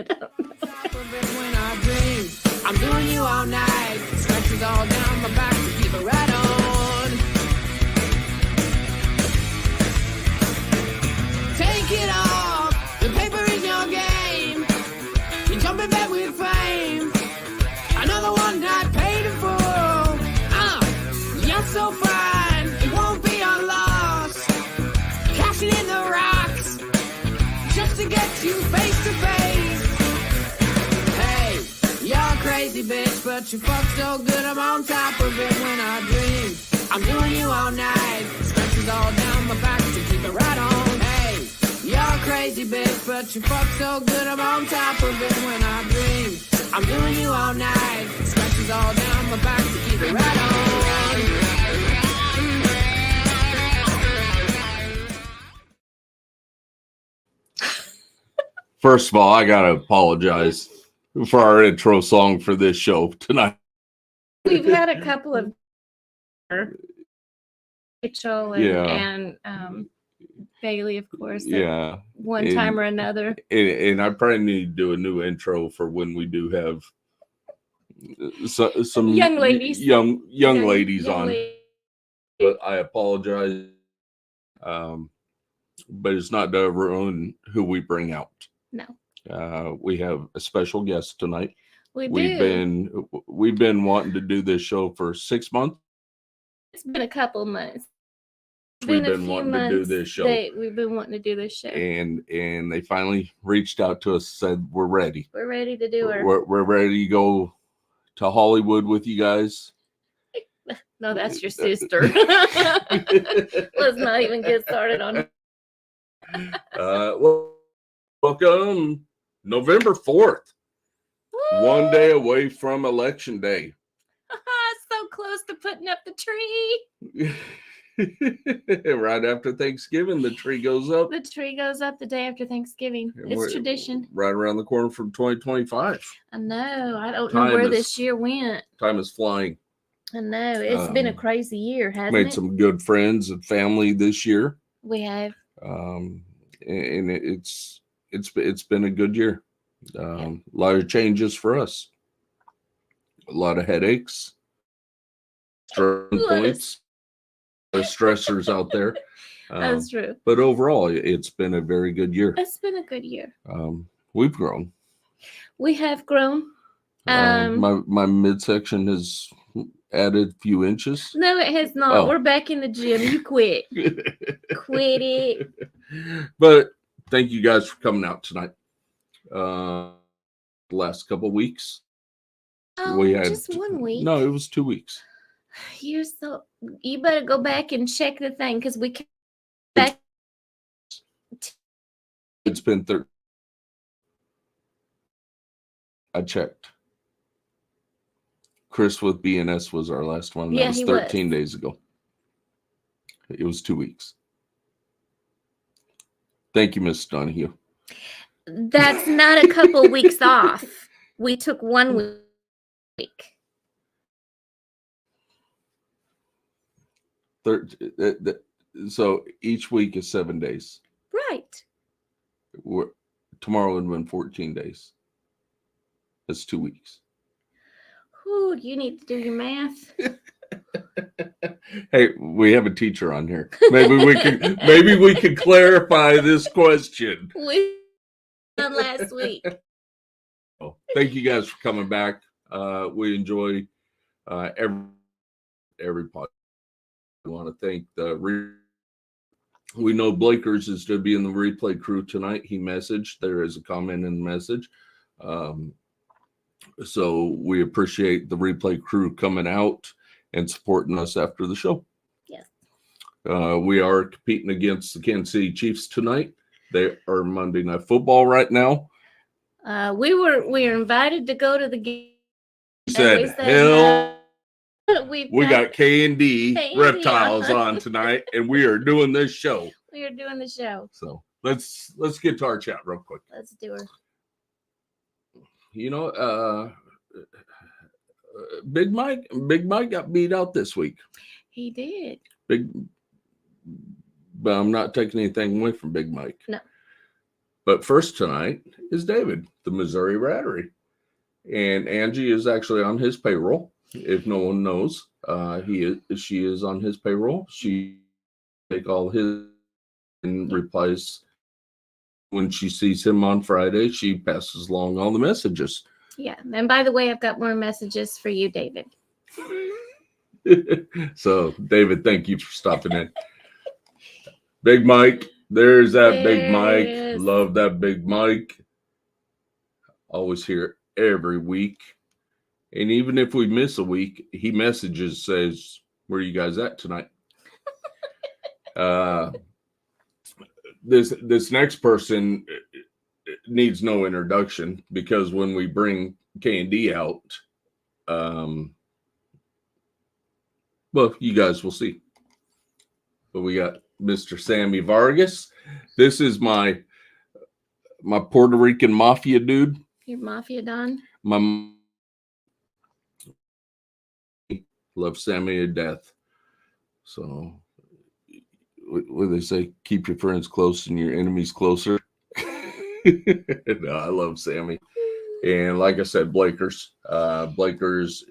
don't know. When I dream, I'm doing you all night. Scratches all down my back to keep it right on. Take it off, the paper is your game. You jump in bed with fame. Another one not paid in full. You're so fine, it won't be a loss. Cashing in the rocks, just to get you face to face. Hey, you're a crazy bitch, but you fuck so good I'm on top of it when I dream. I'm doing you all night, scratches all down my back to keep it right on. Hey, you're a crazy bitch, but you fuck so good I'm on top of it when I dream. I'm doing you all night, scratches all down my back to keep it right on. First of all, I gotta apologize for our intro song for this show tonight. We've had a couple of Rachel and Bailey, of course. One time or another. And I probably need to do a new intro for when we do have some young ladies, young ladies on. But I apologize. But it's not to ruin who we bring out. No. We have a special guest tonight. We've been wanting to do this show for 6 months. It's been a couple months. We've been wanting to do this show. We've been wanting to do this show. And they finally reached out to us, said we're ready. We're ready to do it. We're ready to go to Hollywood with you guys. No, that's your sister. Let's not even get started on welcome November 4th. Woo! 1 day away from Election Day. So close to putting up the tree. Right after Thanksgiving, the tree goes up. The tree goes up the day after Thanksgiving. And it's tradition. Right around the corner from 2025. I know. I don't know where this year went. Time is flying. I know. It's been a crazy year, hasn't it? Made some good friends and family this year. We have. And it's been a good year. A lot of changes for us. A lot of headaches. Points. Stressors out there. That's true. But overall, it's been a very good year. It's been a good year. We've grown. We have grown. My midsection has added a few inches. No, it has not. We're back in the gym. You quit. Quit it. But thank you guys for coming out tonight. The last couple of weeks. We had just 1 week. No, it was 2 weeks. You better go back and check the thing because we can't back. It's been 13. I checked. Chris with BNS was our last one. That was 13 days ago. It was 2 weeks. Thank you, Miss Donahue. That's not a couple weeks off. We took 1 week. So each week is 7 days. Right. Tomorrow would have been 14 days. That's 2 weeks. Ooh, you need to do your math. Hey, we have a teacher on here. Maybe we could clarify this question. We done last week. Oh, thank you guys for coming back. We enjoy every podcast. I want to thank we know Blakers is to be in the replay crew tonight. He messaged. There is a comment in the message. So we appreciate the replay crew coming out and supporting us after the show. Yes. We are competing against the Kansas City Chiefs tonight. They are Monday Night Football right now. We were invited to go to the game. Said hell. We got K&D Reptiles on tonight, and we are doing this show. We are doing the show. So let's get to our chat real quick. Let's do her. You know, Big Mike got beat out this week. He did. But I'm not taking anything away from Big Mike. No. But first tonight is David, the Missouri Rattery. And Angie is actually on his payroll. If no one knows, she is on his payroll. She take all his and replies when she sees him on Friday. She passes along all the messages. Yeah. And by the way, I've got more messages for you, David. So, David, thank you for stopping in. Big Mike, there's that Big Mike. Love that Big Mike. Always here every week. And even if we miss a week, he messages, says, "Where are you guys at tonight?" This next person needs no introduction, because when we bring K&D out, well, you guys will see. But we got Mr. Sammy Vargas. This is my Puerto Rican mafia dude. Your mafia don. My love Sammy to death. So what do they say? Keep your friends close and your enemies closer. No, I love Sammy. And like I said, Blakers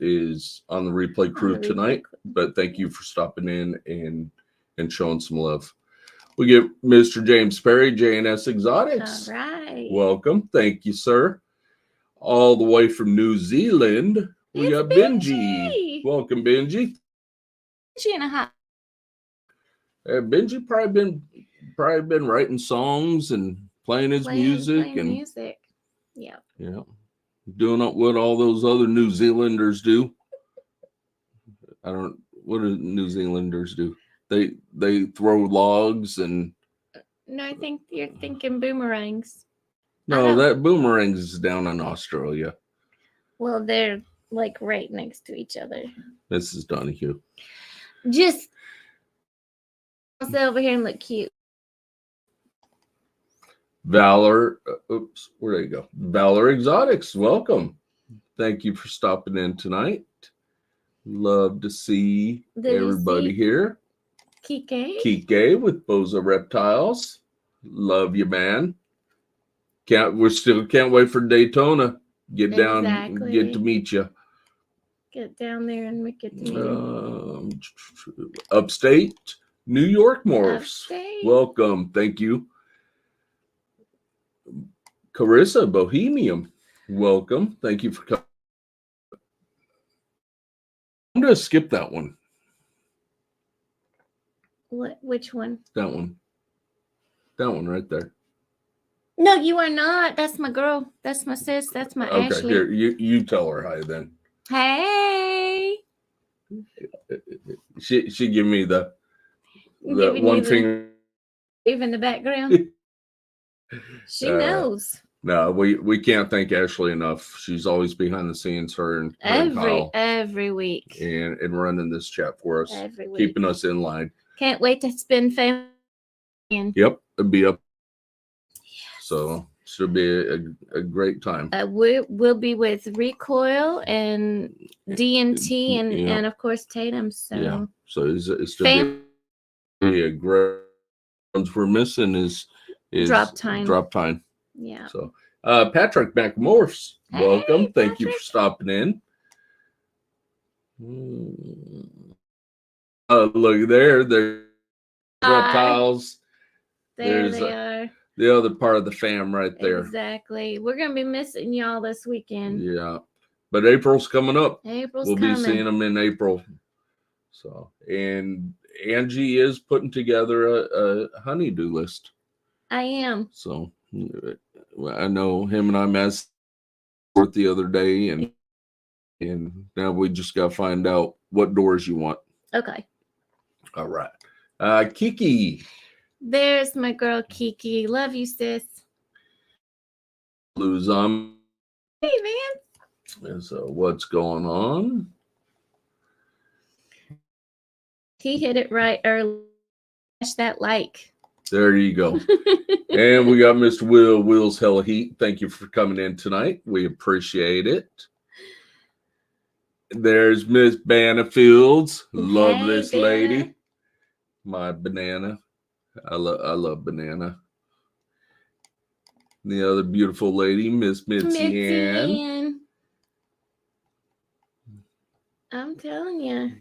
is on the replay crew tonight. But thank you for stopping in and showing some love. We get Mr. James Perry, J&S Exotics. All right. Welcome. Thank you, sir. All the way from New Zealand, we got Benji. Welcome, Benji. Benji and a hot. Benji probably been writing songs and playing music. Yeah. Yeah. Doing what all those other New Zealanders do. What do New Zealanders do? They throw logs and. No, I think you're thinking boomerangs. No, that boomerangs is down in Australia. Well, they're like right next to each other. Mrs. Donahue. Just sit over here and look cute. Valor, where'd they go? Valor Exotics, welcome. Thank you for stopping in tonight. Love to see everybody here. Kike with Boza Reptiles. Love you, man. Can't wait for Daytona. Get down, get to meet you. Get down there and we get to meet you. Upstate New York Morphs. Welcome. Thank you. Carissa Bohemian. Welcome. Thank you for coming. I'm going to skip that one. Which one? That one. That one right there. No, you are not. That's my girl. That's my sis. That's my Ashley. Okay, here, you tell her hi then. Hey. She give me the one finger. Even the background. She knows. No, we can't thank Ashley enough. She's always behind the scenes, her and Kyle, every week. And running this chat for us. Every week. Keeping us in line. Can't wait to spend family. Yep, it'll be up. So should be a great time. We'll be with Recoil and D&T and of course Tatum. So yeah, so it's still be a great. Ones we're missing is drop time. Drop time. Yeah. So Patrick McMorphs, welcome. Hey, thank you for stopping in. Look there, Reptiles. There they are. The other part of the fam right there. Exactly. We're going to be missing y'all this weekend. Yeah. But April's coming up. We'll be seeing them in April. So, and Angie is putting together a honeydew list. I am. So, I know him and I met the other day, and now we just got to find out what doors you want. Okay. All right. Kiki. There's my girl Kiki. Love you, sis. Lose on. Hey, man. And so what's going on? He hit it right early. Smash that like. There you go. And we got Mr. Will's Hella Heat. Thank you for coming in tonight. We appreciate it. There's Miss Bannafields. Love this lady. My banana. I love banana. The other beautiful lady, Miss Mitzi Ann. Ann. I'm telling you.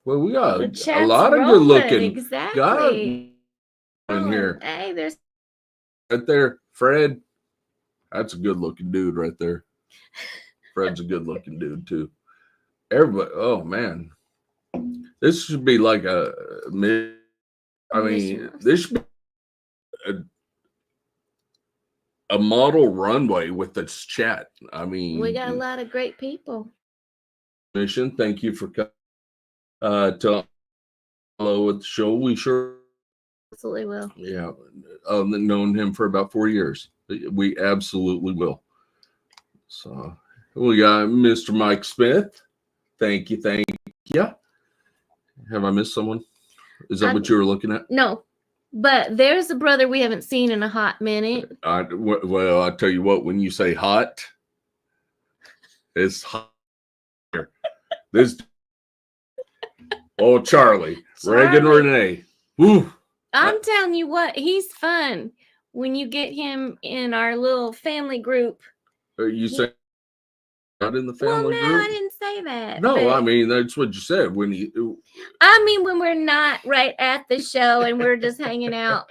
Well, we got The a chat's lot of rolling, good looking exactly. in here. Hey, there's Right there, Fred. That's a good looking dude right there. Fred's a good looking dude too. Everybody, oh man. This should be like a this should be a model runway with this chat. I mean, we got a lot of great people. Mission, thank you for coming to hello with the show. We sure Absolutely will. Yeah, known him for about 4 years. We absolutely will. So we got Mr. Mike Smith. Thank you. Have I missed someone? Is that what you were looking at? No, but there's a brother we haven't seen in a hot minute. Well, I tell you what, when you say hot, it's hot here. This Charlie. Reagan Renee. Woo. I'm telling you what, he's fun. When you get him in our little family group. You say not in the family group? group? I didn't say that. No, I mean, that's what you said. When we're not right at the show and we're just hanging out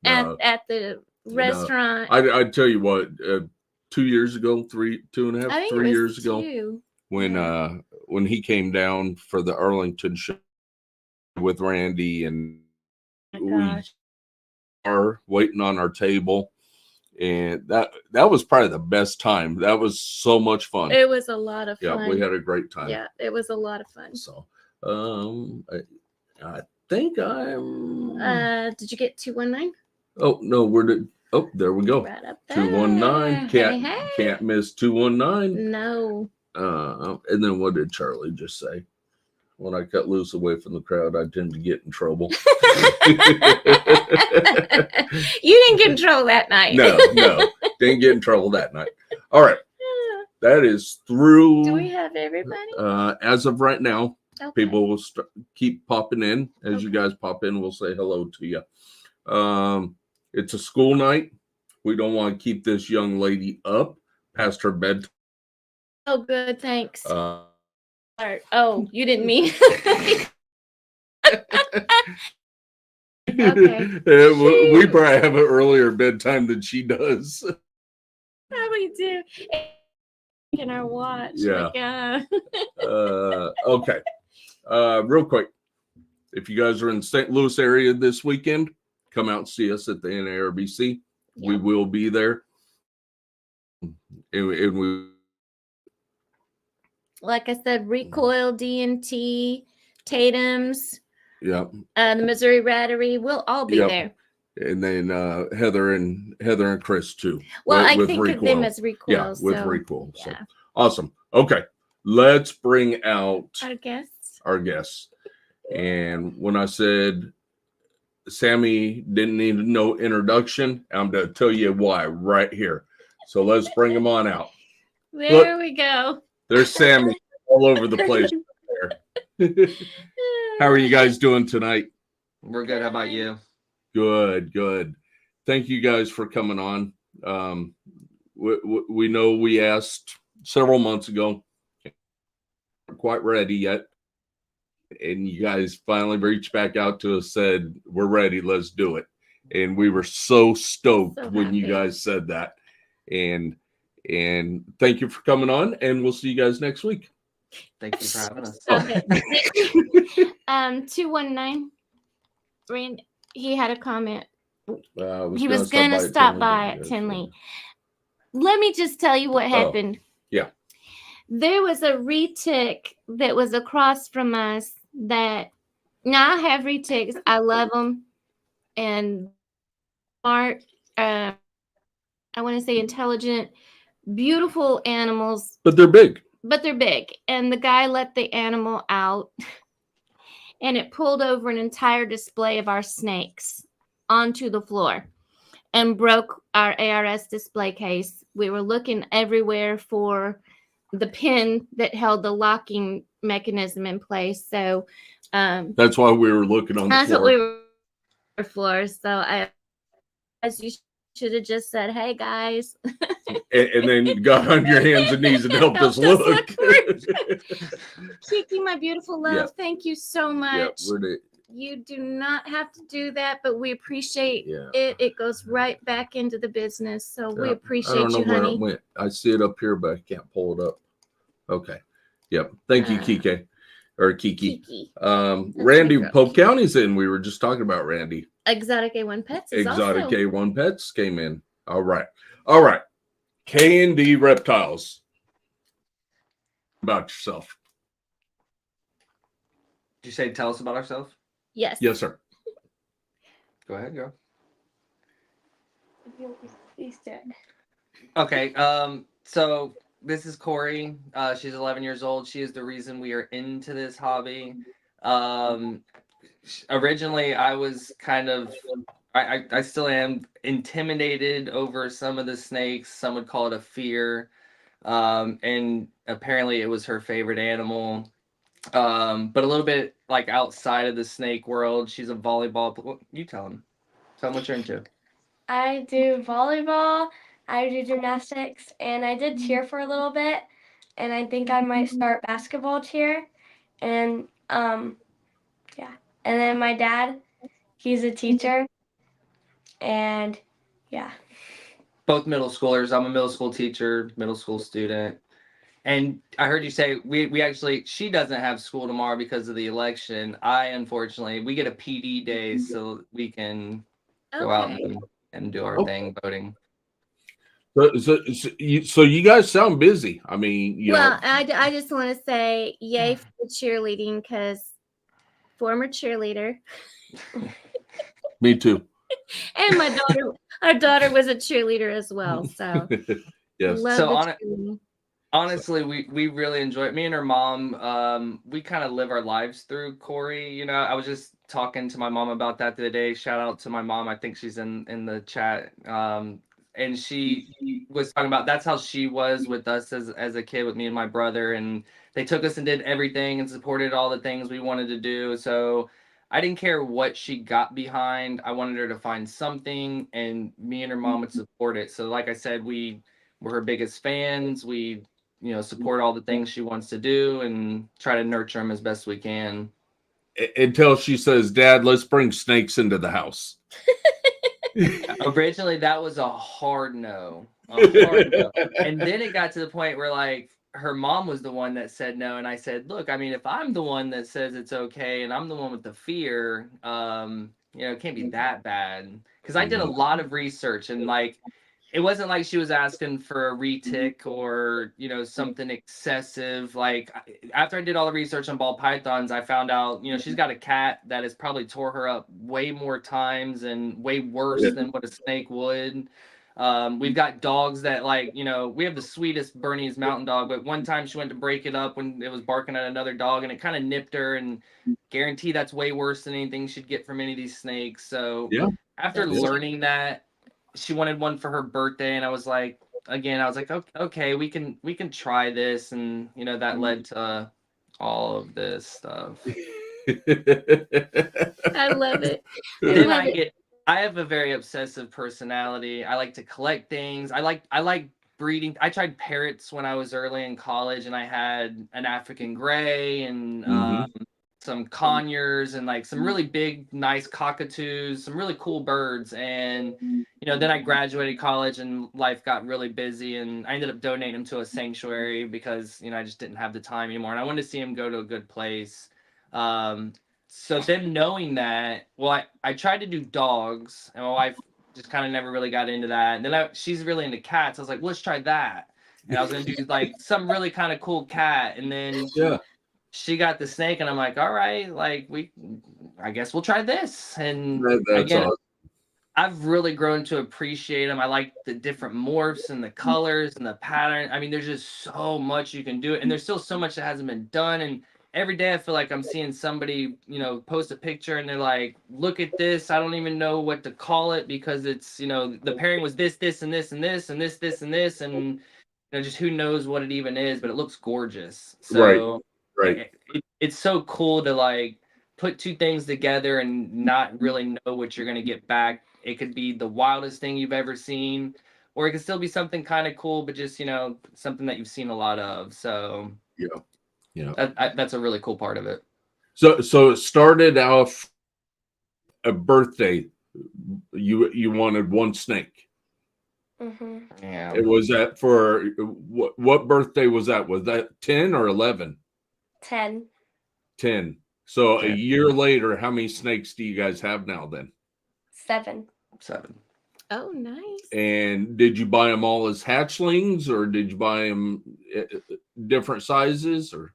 at the restaurant. I tell you what, 2 years ago, 3 years ago, when he came down for the Arlington show with Randy, and we are waiting on our table, and that was probably the best time. That was so much fun. It was a lot of fun. Yeah, we had a great time. Yeah, it was a lot of fun. So, I think I'm. Did you get 219? Oh no, oh, there we go. Right up there. 219. Can't miss 219. No. And then what did Charlie just say? When I cut loose away from the crowd, I tend to get in trouble. You didn't get in trouble that night. No, didn't get in trouble that night. All right, that is through. Do we have everybody? As of right now, okay. People will keep popping in. As you guys pop in, we'll say hello to you. It's a school night. We don't want to keep this young lady up past her bedtime. Oh, good. Thanks. Oh, you didn't mean. Okay. We probably have an earlier bedtime than she does. Probably do. In our watch. Yeah. Okay. Real quick, if you guys are in the St. Louis area this weekend, come out and see us at the NARBC. Yep. We will be there. And we, like I said, Recoil, DNT, Tatum's, the Missouri Rattery, we'll all be there. And then Heather and Chris too. Well, I think of them as Recoil. Yeah, with Recoil. So awesome. Okay, let's bring out our guests. And when I said Sammy didn't need no introduction, I'm going to tell you why right here. So let's bring them on out. There we go. There's Sammy all over the place. There. How are you guys doing tonight? We're good. How about you? Good. Thank you guys for coming on. We know we asked several months ago. We're quite ready yet. And you guys finally reached back out to us, said, we're ready, let's do it. And we were so stoked when you guys said that. And thank you for coming on, and we'll see you guys next week. Thank you for having us. Okay. 219. Rand, he had a comment. He was gonna stop by at Tinley. Let me just tell you what happened. Yeah. There was a retic that was across from us that now I have retics. I love them. And smart, I want to say intelligent, beautiful animals. But they're big. And the guy let the animal out and it pulled over an entire display of our snakes onto the floor and broke our ARS display case. We were looking everywhere for the pin that held the locking mechanism in place. So that's why we were looking on the floor. That's what we were floor. So as you should have just said, "Hey guys," and then got on your hands and knees and helped us Helped us look. Kiki, my beautiful love, Yeah. thank you so much. Yeah, You do not have to do that, but we appreciate Yeah. it. It goes right back into the business, so we I appreciate don't know you, where honey. it went. I see it up here, but I can't pull it up. Okay. Yep. Thank you, Kiki. Or Kiki. Kiki. Randy, girl, Pope Kiki. County's in. We were just talking about Randy. Exotic A1 Pets is Exotic also. A1 Pets came in. All right. All right. K&D Reptiles. About yourself. Did you say tell us about ourselves? Yes. Yes, sir. Go ahead, girl. Please do it. Okay. So this is Corey. She's 11 years old. She is the reason we are into this hobby. Originally, I was kind of, I still am intimidated over some of the snakes. Some would call it a fear. And apparently it was her favorite animal. But a little bit like outside of the snake world, she's a volleyball. You tell them what you're into. I do volleyball, I do gymnastics, and I did cheer for a little bit. And I think I might start basketball cheer. And yeah. And then my dad, he's a teacher. And yeah. Both middle schoolers. I'm a middle school teacher, middle school student. And I heard you say we actually, she doesn't have school tomorrow because of the election. Unfortunately, we get a PD day so we can go out and do our thing, voting. So you guys sound busy. I mean, you know. I just want to say yay for the cheerleading, because former cheerleader. Me too. And our daughter was a cheerleader as well. So yes. So honestly, we really enjoy it. Me and her mom, we kind of live our lives through Corey. You know, I was just talking to my mom about that the other day. Shout out to my mom. I think she's in the chat. And she was talking about that's how she was with us as a kid, with me and my brother. And they took us and did everything and supported all the things we wanted to do. So I didn't care what she got behind. I wanted her to find something, and me and her mom would support it. So like I said, we were her biggest fans. We, you know, support all the things she wants to do and try to nurture them as best we can. Until she says, "Dad, let's bring snakes into the house." Originally, that was a hard no. And then it got to the point where, like, her mom was the one that said no. And I said, look, I mean, if I'm the one that says it's okay and I'm the one with the fear, you know, it can't be that bad. Because I did a lot of research, and, like, it wasn't like she was asking for a retic or, you know, something excessive. Like, after I did all the research on ball pythons, I found out, you know, she's got a cat that has probably tore her up way more times and way worse than what a snake would. We've got dogs that, like, you know, we have the sweetest Bernese mountain dog, but one time she went to break it up when it was barking at another dog, and it kind of nipped her, and guarantee that's way worse than anything she'd get from any of these snakes. So after learning that, she wanted one for her birthday, and I was like, okay, we can try this. And, you know, that led to all of this stuff. I love it. I have a very obsessive personality. I like to collect things. I like breeding. I tried parrots when I was early in college, and I had an African gray and some conures and, like, some really big, nice cockatoos, some really cool birds. And, you know, then I graduated college and life got really busy, and I ended up donating them to a sanctuary because, you know, I just didn't have the time anymore, and I wanted to see them go to a good place. So then knowing that, well, I tried to do dogs, and my wife just kind of never really got into that. And then she's really into cats. I was like, well, let's try that. And I was going to do, like, some really kind of cool cat. And then she got the snake, and I'm like, all right, like, I guess we'll try this. And again, awesome. I've really grown to appreciate them. I like the different morphs and the colors and the pattern. I mean, there's just so much you can do. And there's still so much that hasn't been done. And every day I feel like I'm seeing somebody, you know, post a picture, and they're like, look at this. I don't even know what to call it because it's, you know, the pairing was this, and this, and this, and this, and this. And, you know, just who knows what it even is, but it looks gorgeous. So right. It's so cool to, like, put two things together and not really know what you're going to get back It could be the wildest thing you've ever seen, or it could still be something kind of cool, but just, something that you've seen a lot of. So Yeah. that's a really cool part of it. So it started off a birthday. You wanted one snake. Mm-hmm. Yeah. It was that for what birthday was that? Was that 10 or 11? 10. 10. So a 10. year later, how many snakes do you guys have now then? 7. 7. Oh, nice. And did you buy them all as hatchlings, or did you buy them different sizes? Or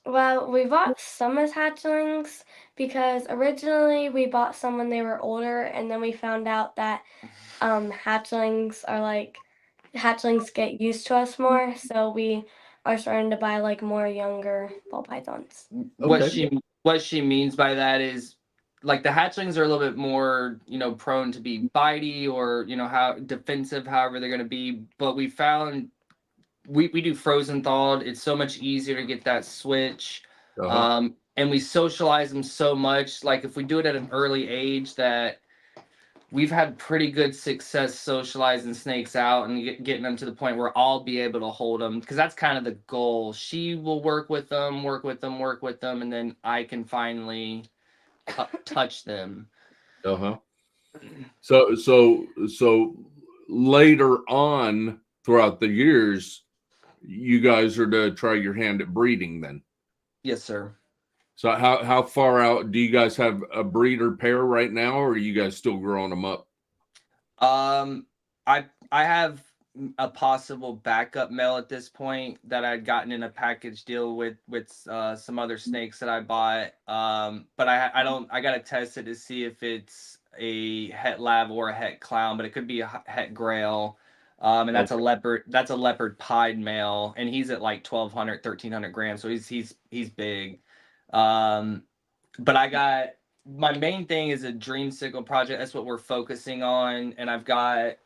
Well, we bought some as hatchlings because originally we bought some when they were older, and then we found out that hatchlings get used to us more, so we are starting to buy like more younger ball pythons. Okay. What she means by that is, like, the hatchlings are a little bit more, prone to be bitey, or how defensive, however they're going to be. But we found we do frozen thawed. It's so much easier to get that switch. And we socialize them so much. Like, if we do it at an early age, that we've had pretty good success socializing snakes out and getting them to the point where I'll be able to hold them, because that's kind of the goal. She will work with them, and then I can finally touch them. So later on throughout the years, you guys are to try your hand at breeding then. Yes, sir. So how far out do you guys have a breeder pair right now, or are you guys still growing them up? I have a possible backup male at this point that I'd gotten in a package deal with some other snakes that I bought. But I gotta test it to see if it's a het lav or a het clown, but it could be a het grail. And that's a leopard pied male, and he's at like 1,200, 1,300 grams, so he's big. But my main thing is a dreamsicle project. That's what we're focusing on, and I've got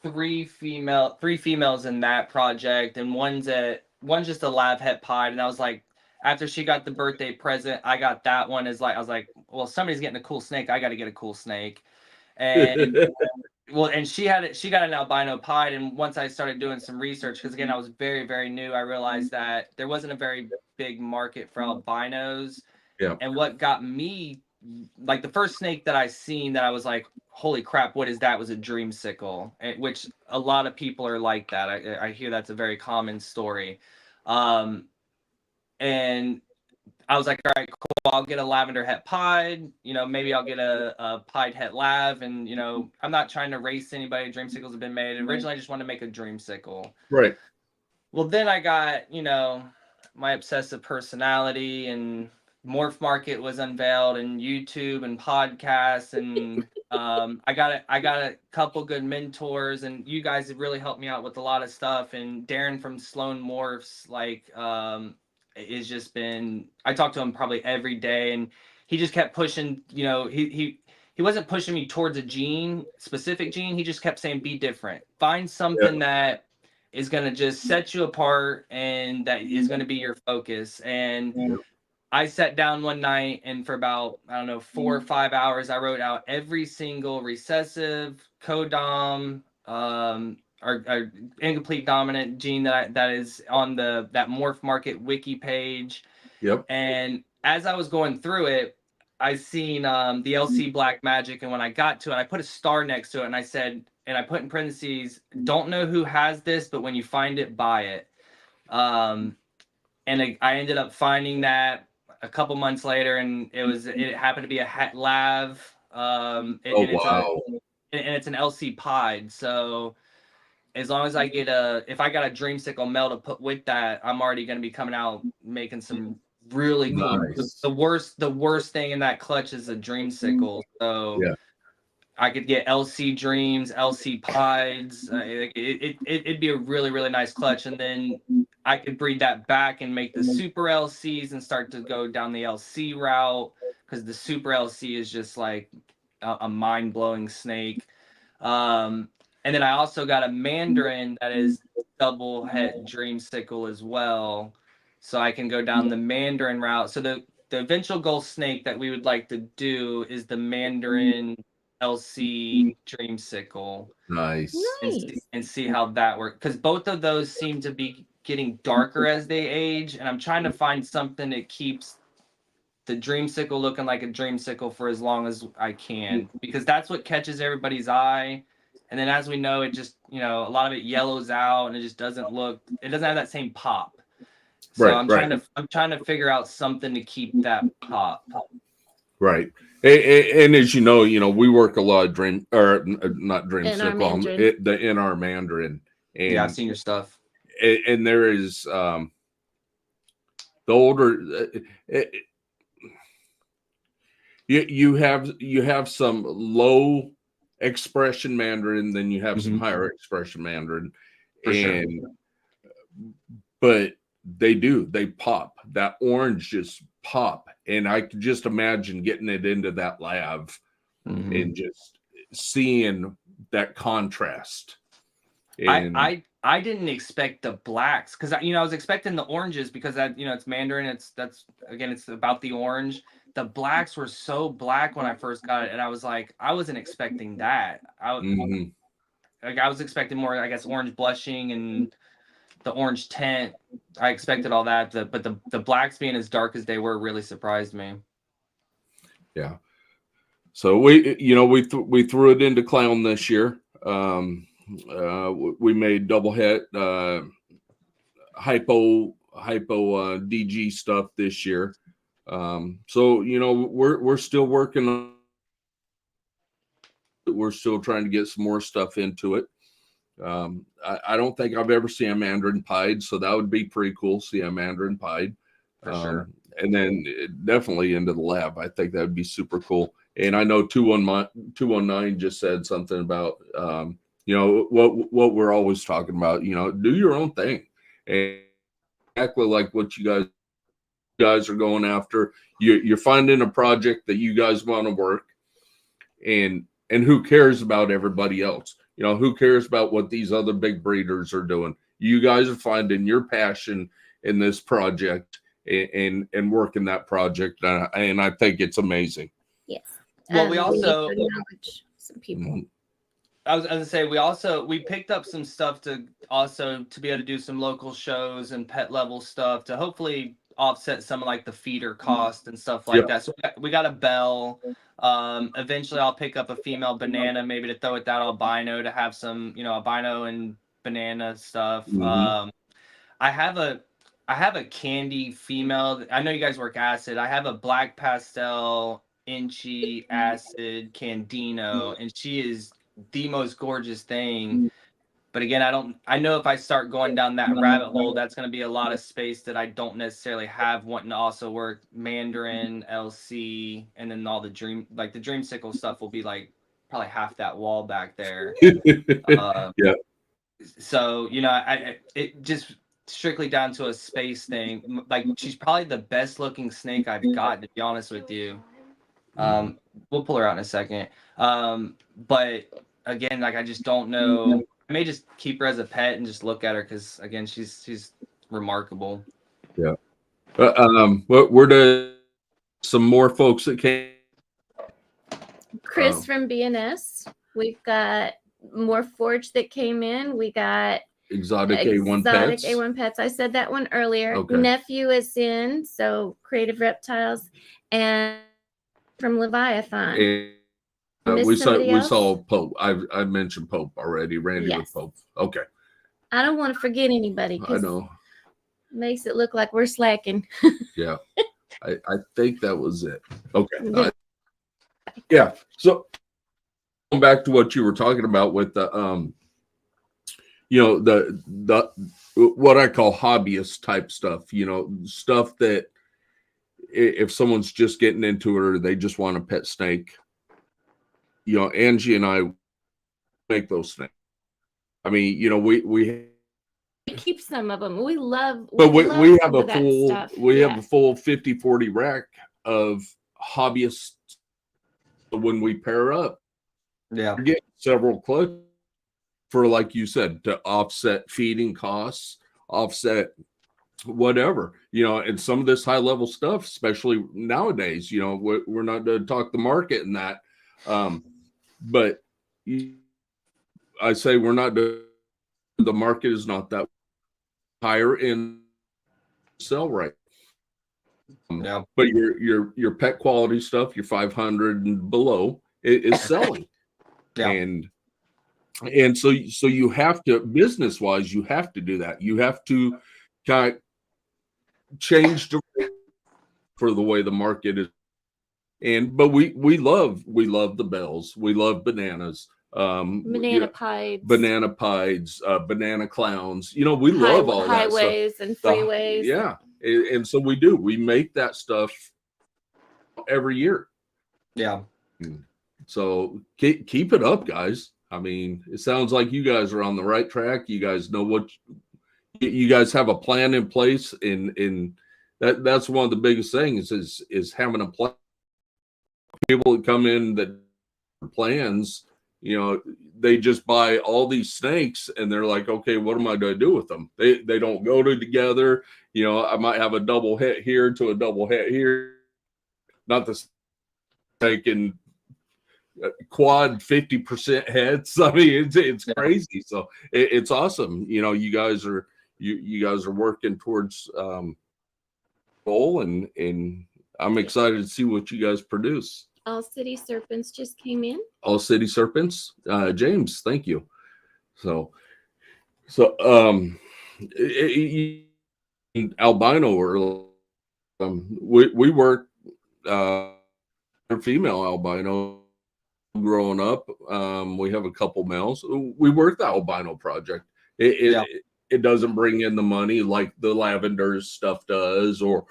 3 females in that project, and one's just a lav het pied. And I was like, after she got the birthday present, I got that one. I was like, well, somebody's getting a cool snake, I got to get a cool snake. And well, and she got an albino pied, and once I started doing some research, because again, I was very, very new, I realized that there wasn't a very big market for albinos. Yeah. And what got me, like, the first snake that I seen that I was like, holy crap, what is that, was a dreamsicle, which a lot of people are like that. I hear that's a very common story. And I was like, all right, cool, I'll get a lavender het pied, maybe I'll get a pied het lav. And, I'm not trying to race anybody. Dreamsicles have been made. And originally I just wanted to make a dreamsicle. Right. Well, then I got, my obsessive personality, and Morph Market was unveiled, and YouTube and podcasts, and I got a couple good mentors, and you guys have really helped me out with a lot of stuff. And Darren from Sloan Morphs, like, it's just been, I talk to him probably every day, and he just kept pushing. He wasn't pushing me towards a specific gene. He just kept saying, be different, find something that is going to just set you apart, and that is going to be your focus. And I sat down one night, and for about, 4 or 5 hours, I wrote out every single recessive, codom, or incomplete dominant gene that is on that Morph Market wiki page. Yep. And as I was going through it, I seen the LC Black Magic, and when I got to it, I put a star next to it, and I said, and I put in parentheses, don't know who has this, but when you find it, buy it. And I ended up finding that a couple months later, and it happened to be a het lav. Wow. And it's an LC pied. So as long as if I got a dreamsicle male to put with that, I'm already going to be coming out making some really cool. Nice. The worst thing in that clutch is a dreamsicle. So yeah. I could get LC dreams, LC pieds. It'd be a really, really nice clutch. And then I could breed that back and make the super LCs and start to go down the LC route, because the super LC is just like a mind-blowing snake. And then I also got a Mandarin that is double het dreamsicle as well, so I can go down the Mandarin route. So the eventual goal snake that we would like to do is the Mandarin LC dreamsicle Nice. and see how that works, because both of those seem to be getting darker as they age, and I'm trying to find something that keeps the dreamsicle looking like a dreamsicle for as long as I can, because that's what catches everybody's eye. And then, as we know, it just, a lot of it yellows out and it just doesn't have that same pop. So Right, I'm trying to figure out something to keep that pop. Right. And as you know, we work a lot of not dreamsicle, in our Mandarin. And Yeah, I've seen your stuff. And there is the older you have some low expression Mandarin, then you have some higher expression Mandarin, but they pop. That orange just pop, and I can just imagine getting it into that lab and just seeing that contrast. And I didn't expect the blacks, because I was expecting the oranges, because that it's Mandarin. It's about the orange. The blacks were so black when I first got it, and I was like, I wasn't expecting that. I was expecting more, I guess, orange blushing and the orange tint. I expected all that, but the blacks being as dark as they were really surprised me. Yeah. So we threw it into clown this year. We made double hit hypo DG stuff this year. So we're still working on. We're still trying to get some more stuff into it. I don't think I've ever seen a Mandarin pied, so that would be pretty cool. See a Mandarin pied, for sure. And then definitely into the lab. I think that would be super cool. And I know 219 just said something about what we're always talking about. Do your own thing, and exactly like what you guys are going after. You're finding a project that you guys want to work, and who cares about everybody else? Who cares about what these other big breeders are doing? You guys are finding your passion in this project and working that project, and I think it's amazing. Yes. Well, we also acknowledge some people. I was gonna say we picked up some stuff to be able to do some local shows and pet level stuff to hopefully offset some of like the feeder cost and stuff like that. So we got a bell. Eventually I'll pick up a female banana, maybe to throw at that albino, to have some albino and banana stuff. I have a candy female. I know you guys work acid. I have a black pastel Inchy acid Candino, and she is the most gorgeous thing. But again, I know if I start going down that rabbit hole, that's going to be a lot of space that I don't necessarily have, wanting to also work Mandarin, LC, and then all the dreamsicle stuff will be like probably half that wall back there. Yeah. So, it just strictly down to a space thing. Like, she's probably the best looking snake I've got, to be honest with you. We'll pull her out in a second. But again, like, I just don't know. I may just keep her as a pet and just look at her, because again, she's remarkable. Yeah. We're some more folks that came. Chris from BNS. We've got more Forge that came in. We got Exotic A1 Pets. I said that one earlier. Okay. Nephew is in, so Creative Reptiles, and from Leviathan. And we saw Pope. I mentioned Pope already. Randy with Pope. Okay. I don't want to forget anybody. I know. Makes it look like we're slacking. Yeah. I think that was it. Okay. Yeah. So going back to what you were talking about with the the what I call hobbyist type stuff, stuff that if someone's just getting into it or they just want a pet snake, Angie and I make those snakes. I mean, we keep some of them. We love, but we have a full stuff. Have a full 50-40 rack of hobbyists. When we pair up, we get several clutch for, like you said, to offset feeding costs, offset whatever, and some of this high level stuff, especially nowadays, we're not going to talk the market and that, but I say we're not. The market is not that higher in sell right. Yeah. But your pet quality stuff, your 500 and below, is selling. Yeah. And so you have to, business wise, you have to do that. You have to kind of change for the way the market is. But we love the bells. We love bananas. Banana pies, banana pies, banana clowns. You know, we love all highways that and stuff. freeways. Yeah. And so we do. We make that stuff every year. Yeah. So keep it up, guys. I mean, it sounds like you guys are on the right track. You guys know what you guys have a plan in place, and that's one of the biggest things is having a plan. People that come in that plans, you know, they just buy all these snakes and they're like, okay, what am I going to do with them? They don't go together. You know, I might have a double hit here to a double hit here. Not the taking quad 50% heads. I mean, it's crazy. So it's awesome. You know, you guys are working towards goal, and I'm excited to see what you guys produce. All City Serpents just came in. All City Serpents, James, thank you. So albino, or we work female albino growing up. We have a couple males. We work the albino project. It doesn't bring in the money like the lavender stuff does, or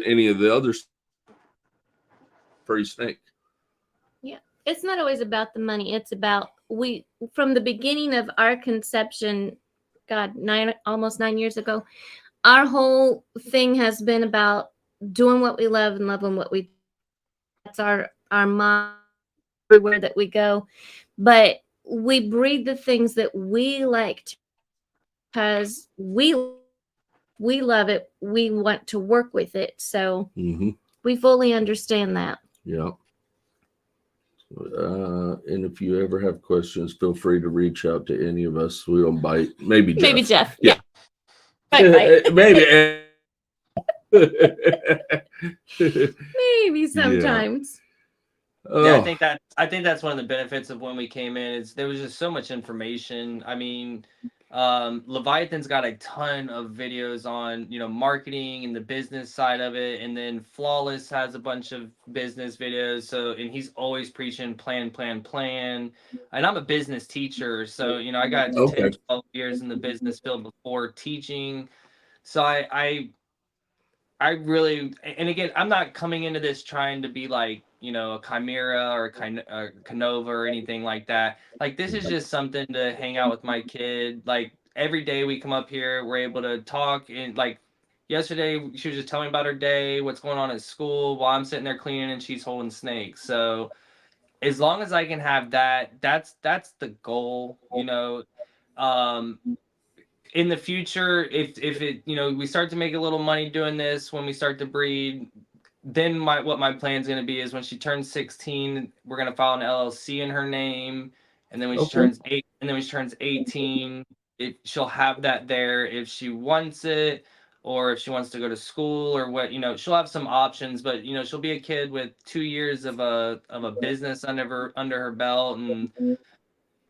any of the other pretty snake. Yeah, it's not always about the money. It's about from the beginning of our conception, God, almost 9 years ago, our whole thing has been about doing what we love and loving what we do. That's our motto everywhere that we go. But we breed the things that we like because we love it. We want to work with it. So we fully understand that. Yeah. And if you ever have questions, feel free to reach out to any of us. We don't bite. Maybe Jeff. Maybe Jeff. Yeah. Maybe. Maybe. Maybe sometimes. Yeah, I think that's one of the benefits of when we came in, is there was just so much information. I mean, Leviathan's got a ton of videos on, you know, marketing and the business side of it, and then Flawless has a bunch of business videos. So, and he's always preaching plan. And I'm a business teacher, so, you know, I got 10, 12 years in the business field before teaching. So I really, and again, I'm not coming into this trying to be like, you know, a Chimera or a Canova or anything like that. Like, this is just something to hang out with my kid. Like, every day we come up here, we're able to talk. And like yesterday, she was just telling me about her day, what's going on at school, while I'm sitting there cleaning and she's holding snakes. So as long as I can have that, that's the goal, you know. In the future, if it, you know, we start to make a little money doing this, when we start to breed, then what my plan is going to be is when she turns 16, we're going to file an LLC in her name, and then when she turns 18, she'll have that there if she wants it, or if she wants to go to school, or what, you know, she'll have some options. But, you know, she'll be a kid with 2 years of a business under her belt, and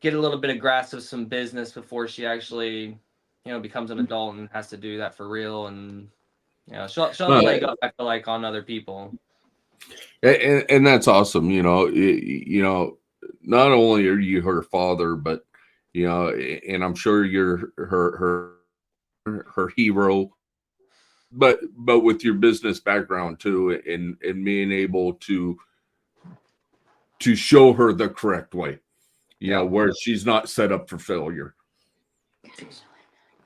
get a little bit of grasp of some business before she actually, you know, becomes an adult and has to do that for real. And, you know, she'll have a leg up, I feel like, on other people. And that's awesome. You know, not only are you her father, but, you know, and I'm sure you're her hero, but with your business background too, and being able to show her the correct way, you know, where she's not set up for failure.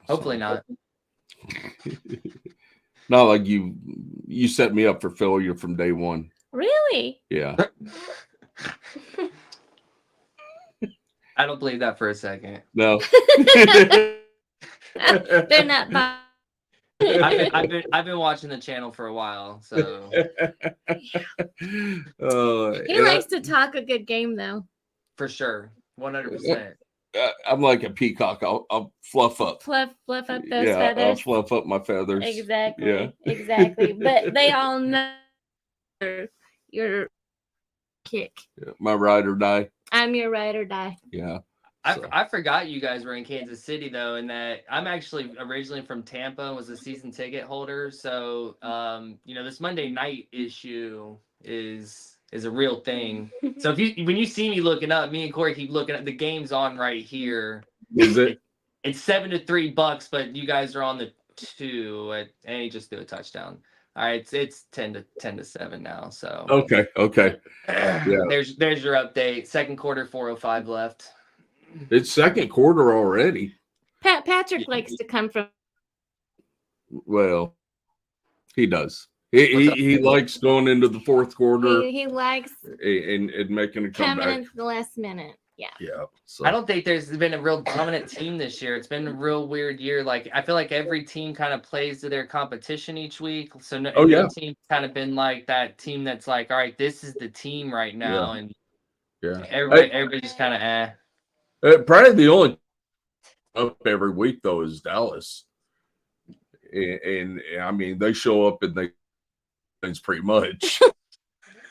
Hopefully not. Not like you set me up for failure from day one. Really? Yeah. I don't believe that for a second. No. They're not. I've been watching the channel for a while, so. He likes to talk a good game, though. for sure, 100%. I'm like a peacock. I'll fluff up. Fluff up those Yeah, I'll feathers. fluff up my feathers. Exactly. Yeah. Exactly. But they all know your kick. Yeah, my ride or die. I'm your ride or die. Yeah. I forgot you guys were in Kansas City though, and that I'm actually originally from Tampa and was a season ticket holder. So this Monday night issue is a real thing. So when you see me looking up, me and Corey keep looking at the game's on right here. Is it? It's $7-3, but you guys are on the 2 and he just threw a touchdown. All right, it's 10-7 now. So Okay. there's your update. Second quarter, 4:05 left. It's second quarter already. Patrick likes to come from. Well, he does. He likes going into the fourth quarter He likes and making a coming comeback. into the last minute. Yeah. Yeah. So I don't think there's been a real dominant team this year. It's been a real weird year. Like I feel like every team kind of plays to their competition each week. So no team's kind of been like that team that's like, all right, this is the team right now, and everybody just kind of probably the only up every week though is Dallas, and I mean they show up and they things pretty much.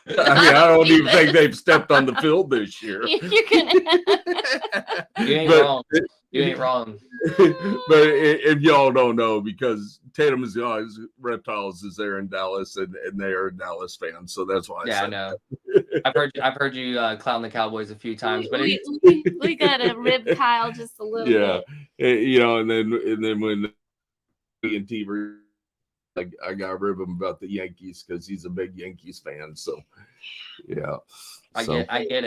I mean, I don't even think they've stepped on the field this year. You're gonna. You ain't wrong. You ain't wrong. But if y'all don't know, because Tatum is Reptiles is there in Dallas, and they are Dallas fans, so that's why. I know. I've heard you clown the Cowboys a few times, but we got a reptile just a little bit. And then when and T I got to rib him about the Yankees because he's a big Yankees fan. So, yeah. I get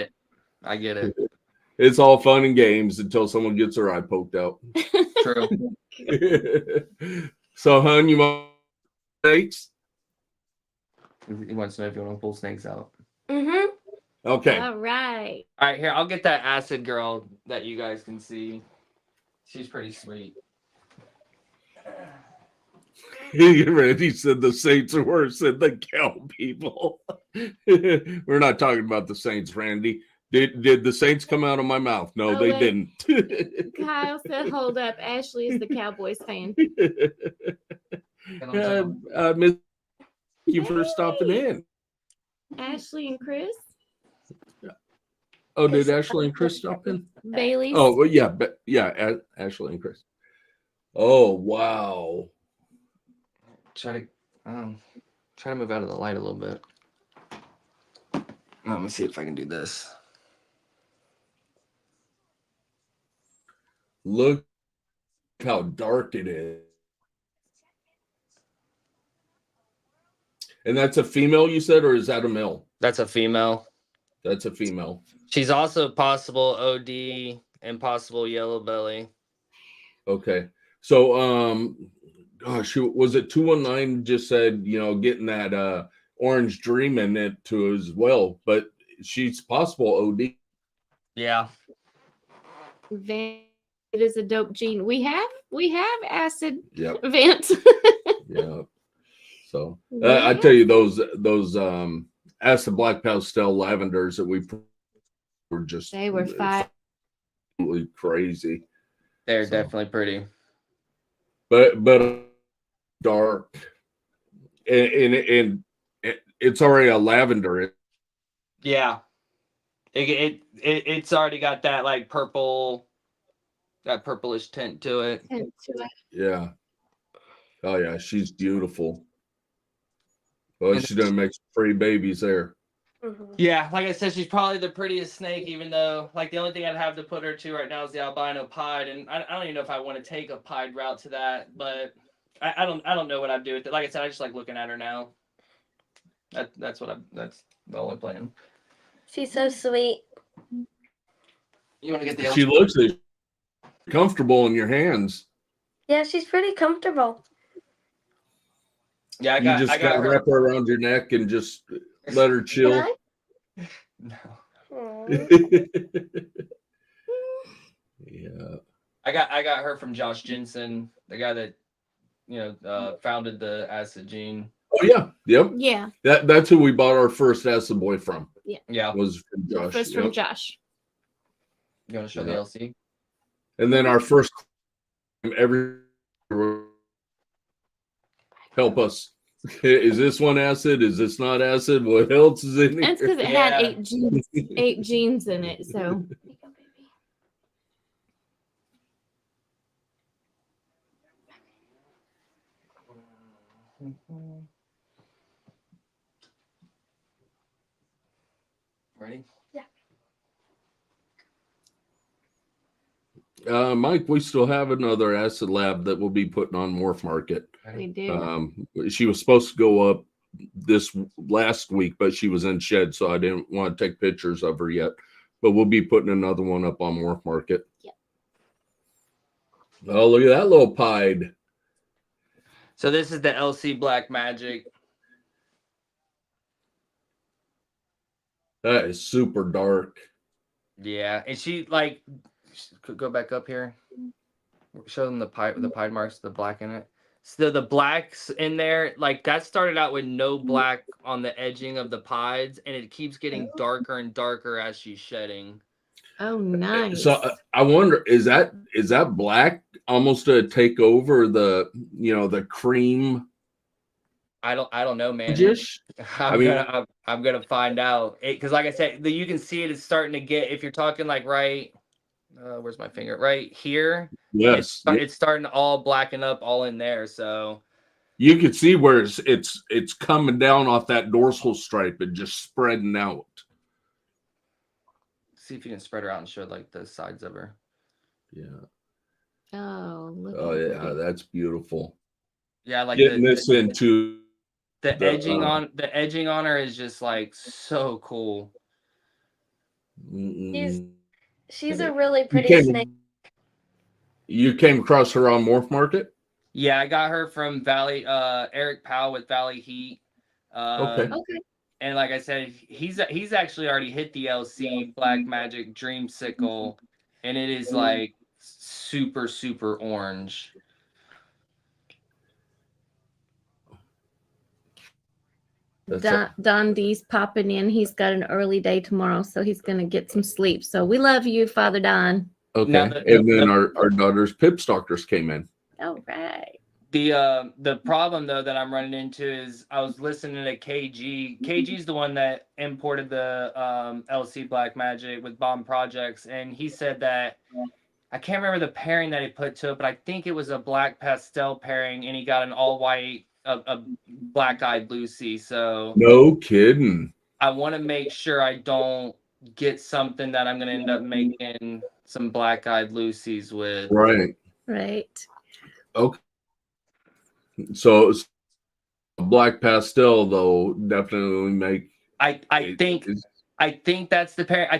it. It's all fun and games until someone gets their eye poked out. True. So, hon, you want snakes? He wants to know if you want to pull snakes out. Mm-hmm. Okay. All right. All right, here, I'll get that acid girl that you guys can see. She's pretty sweet. Randy said the Saints are worse than the cow people. We're not talking about the Saints, Randy. Did the Saints come out of my mouth? No, they didn't. Kyle said, hold up. Ashley is the Cowboys fan. Miss you for stopping in. Ashley and Chris? Oh, did Ashley and Chris stop in? Bailey? Oh, well, yeah. Ashley and Chris. Oh, wow. Try to move out of the light a little bit. Let me see if I can do this. Look how dark it is. And that's a female, you said, or is that a male? That's a female. That's a female. She's also possible OD and possible yellow belly. Okay. So, gosh, was it 219 just said, getting that orange dream in it too as well, but she's possible OD. Yeah. It is a dope gene. We have acid Vent. Yeah. So Yeah. I tell you those acid black pastel lavenders that we were just They were fire. absolutely crazy. They're definitely pretty. But dark. And it's already a lavender. Yeah. It's already got that like purple, that purplish tint to it. Yeah. Oh yeah, she's beautiful. Well, she done make some pretty babies there. Mm-hmm. Yeah, like I said, she's probably the prettiest snake, even though like the only thing I'd have to put her to right now is the albino pied, and I don't even know if I want to take a pied route to that, but I don't know what I'd do with it. Like I said, I just like looking at her now. That's the only plan. She's so sweet. You want to get the She looks comfortable in your hands. Yeah, she's pretty comfortable. Yeah, You just gotta wrap her around your neck and just let her chill. No. Yeah. I got her from Josh Jensen, the guy that founded the acid gene. Oh yeah. Yep. Yeah. That's who we bought our first acid boy from. Yeah. Yeah. Was from Josh. First from Josh. You want to show the Yeah. LC? And then our first every help us. Is this one acid? Is this not acid? What else is in And it's here? because it had Yeah. 8 genes in it. So There you go, baby. Ready? Mike, we still have another acid lab that we'll be putting on Morph Market. we do. She was supposed to go up this last week, but she was in shed, so I didn't want to take pictures of her yet. But we'll be putting another one up on Morph Market. Yep. Oh, look at that little pied. So this is the LC Black Magic. That is super dark. Yeah, and she like could go back up here. Show them the pied marks, the black in it. So the blacks in there, like that started out with no black on the edging of the pieds, and it keeps getting darker and darker as she's shedding. Oh, nice. So I wonder, is that black almost to take over the the cream? I don't know, man. Dish? I'm gonna find out because, like I said, you can see it is starting to get. If you're talking like right, where's my finger? Right here. Yes, it's starting to all blacken up all in there. So you can see where it's coming down off that dorsal stripe and just spreading out. see if you can spread her out and show like the sides of her. Yeah. Oh, look Oh at yeah, that. that's beautiful. Yeah, like Getting this into the edging on her is just like so cool. She's a really pretty snake. You came across her on Morph Market? Yeah, I got her from Valley Eric Powell with Valley Heat. Okay. And like I said, he's actually already hit the LC Black Magic Dreamsicle, and it is like super, super orange. Don D's popping in. He's got an early day tomorrow, so he's going to get some sleep. So we love you, Father Don. Okay. Now And then our daughter's pip stalkers came in. All right. The problem though that I'm running into is I was listening to KG. KG's the one that imported the LC Black Magic with Bomb Projects, and he said that I can't remember the pairing that he put to it, but I think it was a black pastel pairing, and he got an all white, a black-eyed Lucy. So No kidding. I want to make sure I don't get something that I'm going to end up making some black-eyed Lucies with. Right. Right. Okay. So black pastel though definitely make. I think that's the pair. I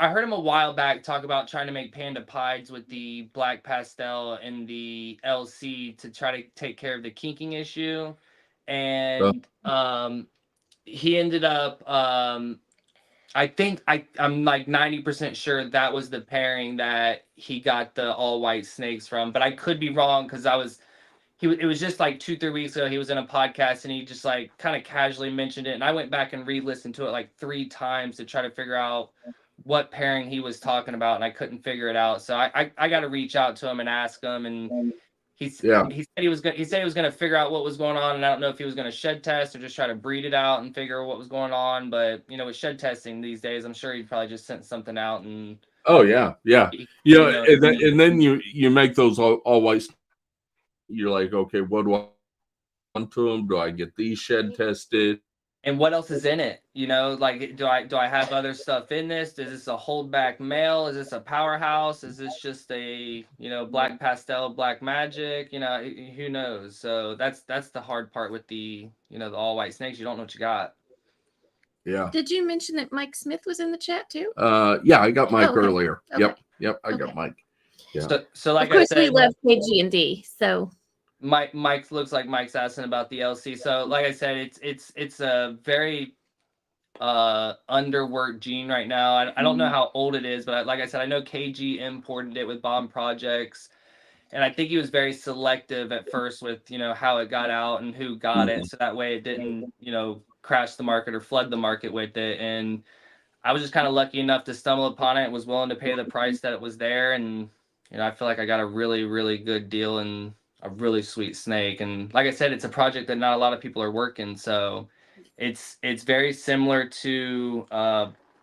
heard him a while back talk about trying to make panda pieds with the black pastel and the LC to try to take care of the kinking issue, and he ended up. I'm like 90% sure that was the pairing that he got the all white snakes from, but I could be wrong because it was just like 2-3 weeks ago. He was in a podcast and he just like kind of casually mentioned it. And I went back and re-listened to it like 3 times to try to figure out what pairing he was talking about. And I couldn't figure it out. So I got to reach out to him and ask him. And he said he was going to figure out what was going on. And I don't know if he was going to shed test or just try to breed it out and figure out what was going on. But with shed testing these days, I'm sure he probably just sent something out and. Oh yeah. And then you make those all white. You're like, okay, what do I want to them? Do I get these shed tested? And what else is in it? Like, do I have other stuff in this? Is this a holdback male? Is this a powerhouse? Is this just a, black pastel, black magic? Who knows? So that's the hard part with the, the all white snakes. You don't know what you got. Yeah. Did you mention that Mike Smith was in the chat too? Yeah, I got Mike okay. earlier. Okay. Yep, I got Mike. Yeah. So like of course, I said, we love KG and D. So Mike looks like Mike's asking about the LC. So like I said, it's a very underworked gene right now. I don't know how old it is, but like I said, I know KG imported it with Bomb Projects, and I think he was very selective at first with how it got out and who got it, so that way it didn't crash the market or flood the market with it. And I was just kind of lucky enough to stumble upon it and was willing to pay the price that it was there. And, you know, I feel like I got a really, really good deal and a really sweet snake. And like I said, it's a project that not a lot of people are working. So it's very similar to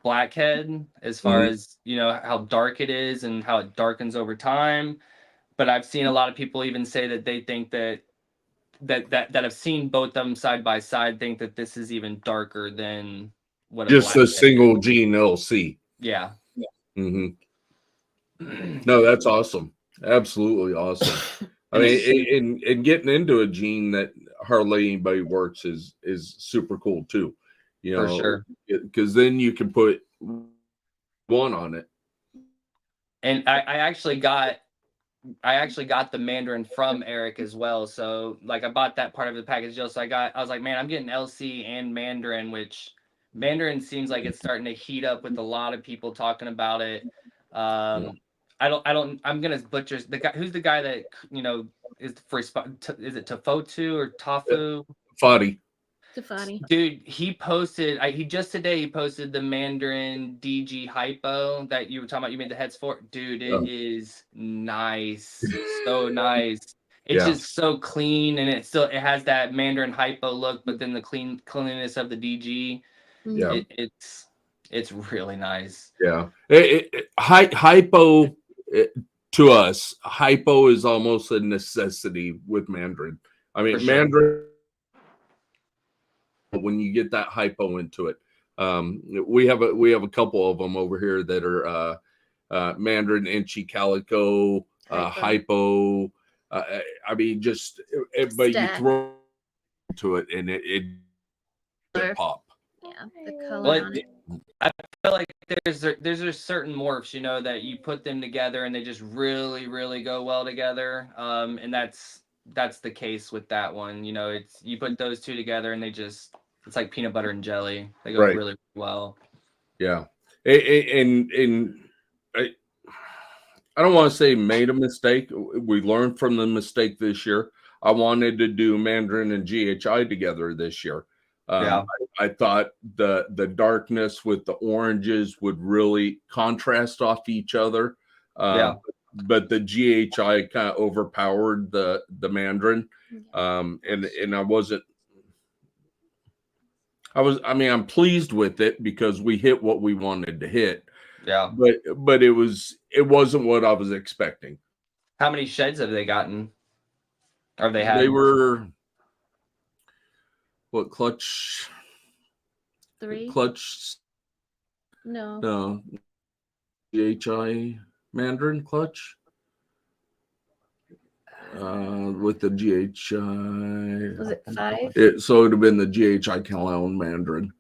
Blackhead as far as, you know, how dark it is and how it darkens over time. But I've seen a lot of people even say that they think that have seen both of them side by side think that this is even darker than what a Just a Blackhead single is. gene LC. Yeah. Mm-hmm. No, that's awesome. Absolutely awesome. I mean, and getting into a gene that hardly anybody works is super cool too. You know, For sure. Because then you can put one on it. And I actually got the Mandarin from Eric as well. So like I bought that part of the package deal. So I was like, man, I'm getting LC and Mandarin, which Mandarin seems like it's starting to heat up with a lot of people talking about it. I'm gonna butcher the guy. Who's the guy that, you know, is for is it Tafotu or Tafu? Foddy. Tafani. Dude, he posted. He just today he posted the Mandarin DG hypo that you were talking about. You made the heads for. Dude, it is nice, so nice. It's just so clean, and it has that Mandarin hypo look, but then the cleanliness of the DG. Yeah, it's really nice. Yeah, hypo to us, hypo is almost a necessity with Mandarin. I mean, Mandarin. When you get that hypo into it, we have a couple of them over here that are Mandarin, Inchi, Calico, hypo. I mean, just but you throw into it and it pop. Yeah, the color on it. I feel like there's a certain morphs, you know, that you put them together and they just really, really go well together. And that's the case with that one. You know, you put those two together and it's like peanut butter and jelly. They go really well. Yeah. And I don't want to say made a mistake. We learned from the mistake this year. I wanted to do Mandarin and GHI together this year. I thought the darkness with the oranges would really contrast off each other. But the GHI kind of overpowered the Mandarin. And I'm pleased with it because we hit what we wanted to hit. Yeah. But it wasn't what I was expecting. How many sheds have they gotten? Or they had? They were what, clutch? 3? Clutch? No. GHI Mandarin clutch? With the GHI. Was it 5? So it would have been the GHI Calown Mandarin.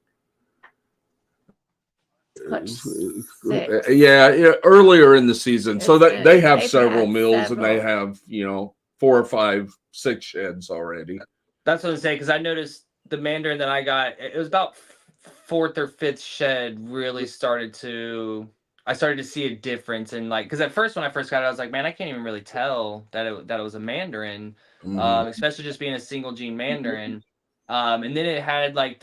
Clutch 6. Yeah, earlier in the season. So that they have several mills several. and they have, 4 or 5, 6 sheds already. That's what I was saying, because I noticed the Mandarin that I got, it was about 4th or 5th shed really I started to see a difference in, like, because at first when I first got it, I was like, man, I can't even really tell that it was a Mandarin, especially just being a single gene Mandarin. And then it had like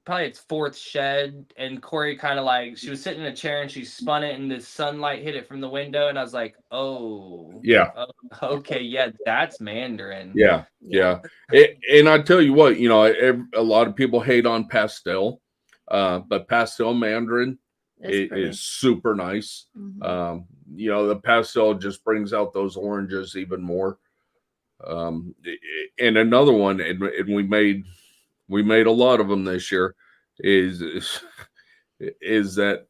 probably its 4th shed, and Corey kind of like, she was sitting in a chair and she spun it and the sunlight hit it from the window, and I was like, oh yeah, okay, yeah, that's Mandarin. Yeah. And I tell you what, a lot of people hate on pastel, but pastel Mandarin is super nice. The pastel just brings out those oranges even more. And another one, and we made a lot of them this year, is that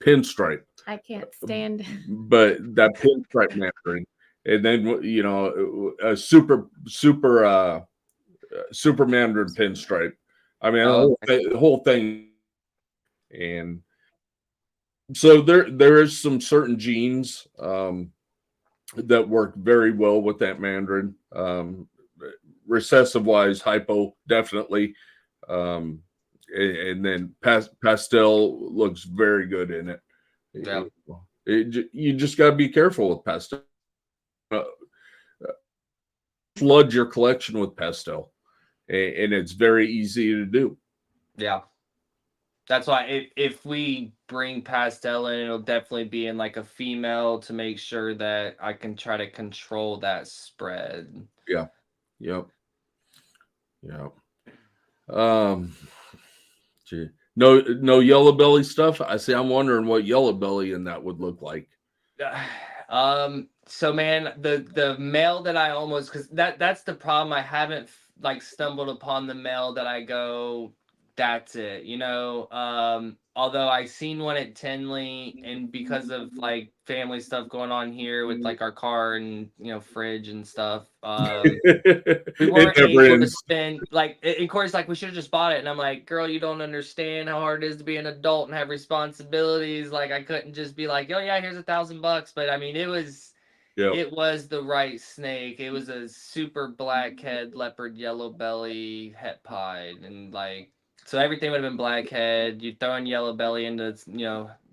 pinstripe. I can't stand. But that pinstripe Mandarin, and then a super Mandarin pinstripe. I mean, the whole thing. And so there is some certain genes that work very well with that Mandarin. Recessive wise, hypo definitely, and then pastel looks very good in it. Yeah, you just got to be careful with pastel. Flood your collection with pastel, and it's very easy to do. Yeah, That's why if we bring pastel in, it'll definitely be in like a female to make sure that I can try to control that spread. Yeah. Yep. Yep. Gee. No yellow belly stuff. I see. I'm wondering what yellow belly in that would look like. So man, the male that I almost, because that's the problem. I haven't like stumbled upon the male that I go, that's it, you know. Although I seen one at Tinley, and because of like family stuff going on here with like our car and fridge and stuff, we weren't able to spend like. Of course, like we should have just bought it, and I'm like, girl, you don't understand how hard it is to be an adult and have responsibilities. Like I couldn't just be like, oh yeah, here's $1,000, but I mean it was. Yep. It was the right snake. It was a super blackhead, leopard, yellow belly, het pied, and like so everything would have been blackhead. You throw in yellow belly into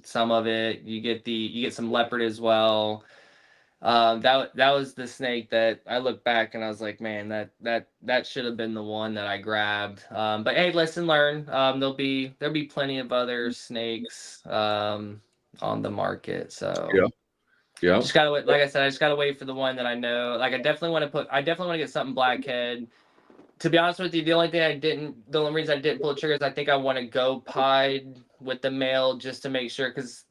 some of it. You get some leopard as well. That was the snake that I look back and I was like, man, that should have been the one that I grabbed. But hey, lesson learned. There'll be plenty of other snakes on the market. So yeah. Yeah. Just gotta wait. Like I said, I just gotta wait for the one that I know. Like I definitely want to get something blackhead. To be honest with you, the only reason I didn't pull the trigger is I think I want to go pied with the male just to make sure, because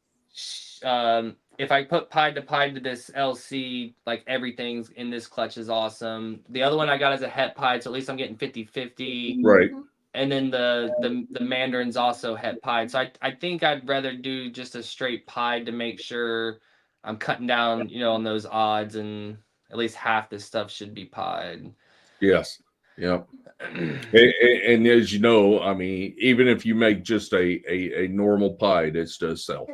if I put pied to this LC, like everything's in this clutch is awesome. The other one I got is a het pied, so at least I'm getting 50-50. Right. And then the Mandarin's also het pied. So I think I'd rather do just a straight pied to make sure I'm cutting down, on those odds, and at least half this stuff should be pied. Yes. Yep. and as you know, I mean, even if you make just a normal pied, it does sell.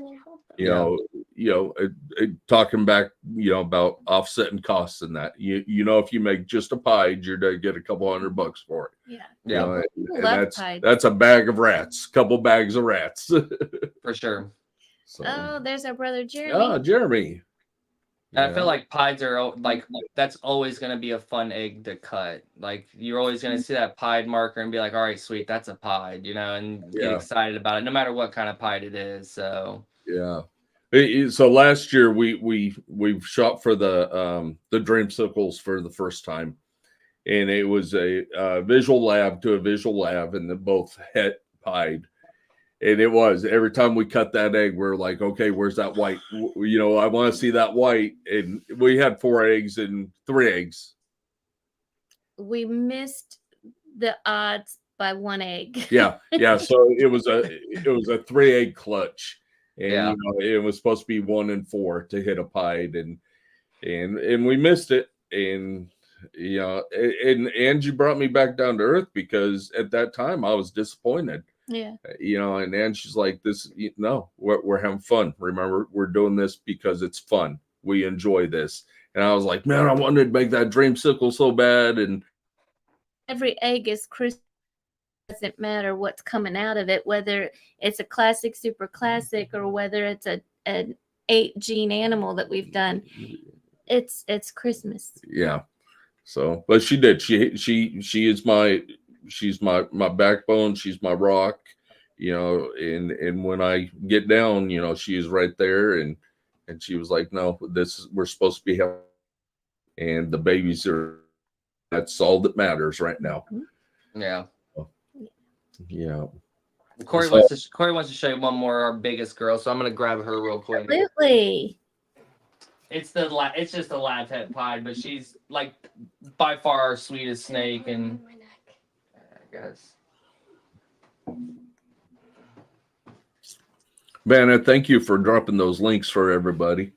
Talking back, about offsetting costs and that. If you make just a pied, you're gonna get a couple $100 for it. Yeah. That's a bag of rats, couple bags of rats. For sure. So. Oh, there's our brother Jeremy. Oh, Jeremy. I feel like pieds are like that's always going to be a fun egg to cut. Like you're always going to see that pied marker and be like, all right, sweet, that's a pied, and get excited about it, no matter what kind of pied it is. So yeah. So last year we shot for the dreamsicles for the first time, and it was a visual lab to a visual lab, and they're both het pied. And it was every time we cut that egg, we're like, okay, where's that white? I want to see that white. And we had 4 eggs and 3 eggs. We missed the odds by 1 egg. Yeah. So it was a 3 egg clutch, and it was supposed to be 1 and 4 to hit a pied, and we missed it. And and Angie brought me back down to earth, because at that time I was disappointed. Yeah. And Angie's like, this, we're having fun. Remember, we're doing this because it's fun. We enjoy this. And I was like, man, I wanted to make that dreamsicle so bad. And every egg is crisp. It doesn't matter what's coming out of it, whether it's a classic, super classic, or whether it's an 8 gene animal that we've done. It's Christmas. Yeah. So, but she did. She is she's my backbone. She's my rock, and when I get down, she is right there. And she was like, no, we're supposed to be having, and the babies that's all that matters right now. Yeah. Yeah. Corey wants to show you one more, our biggest girl. So I'm going to grab her real quick. Absolutely. It's just a lab het pied, but she's like by far our sweetest snake. And guys. Vanna, thank you for dropping those links for everybody.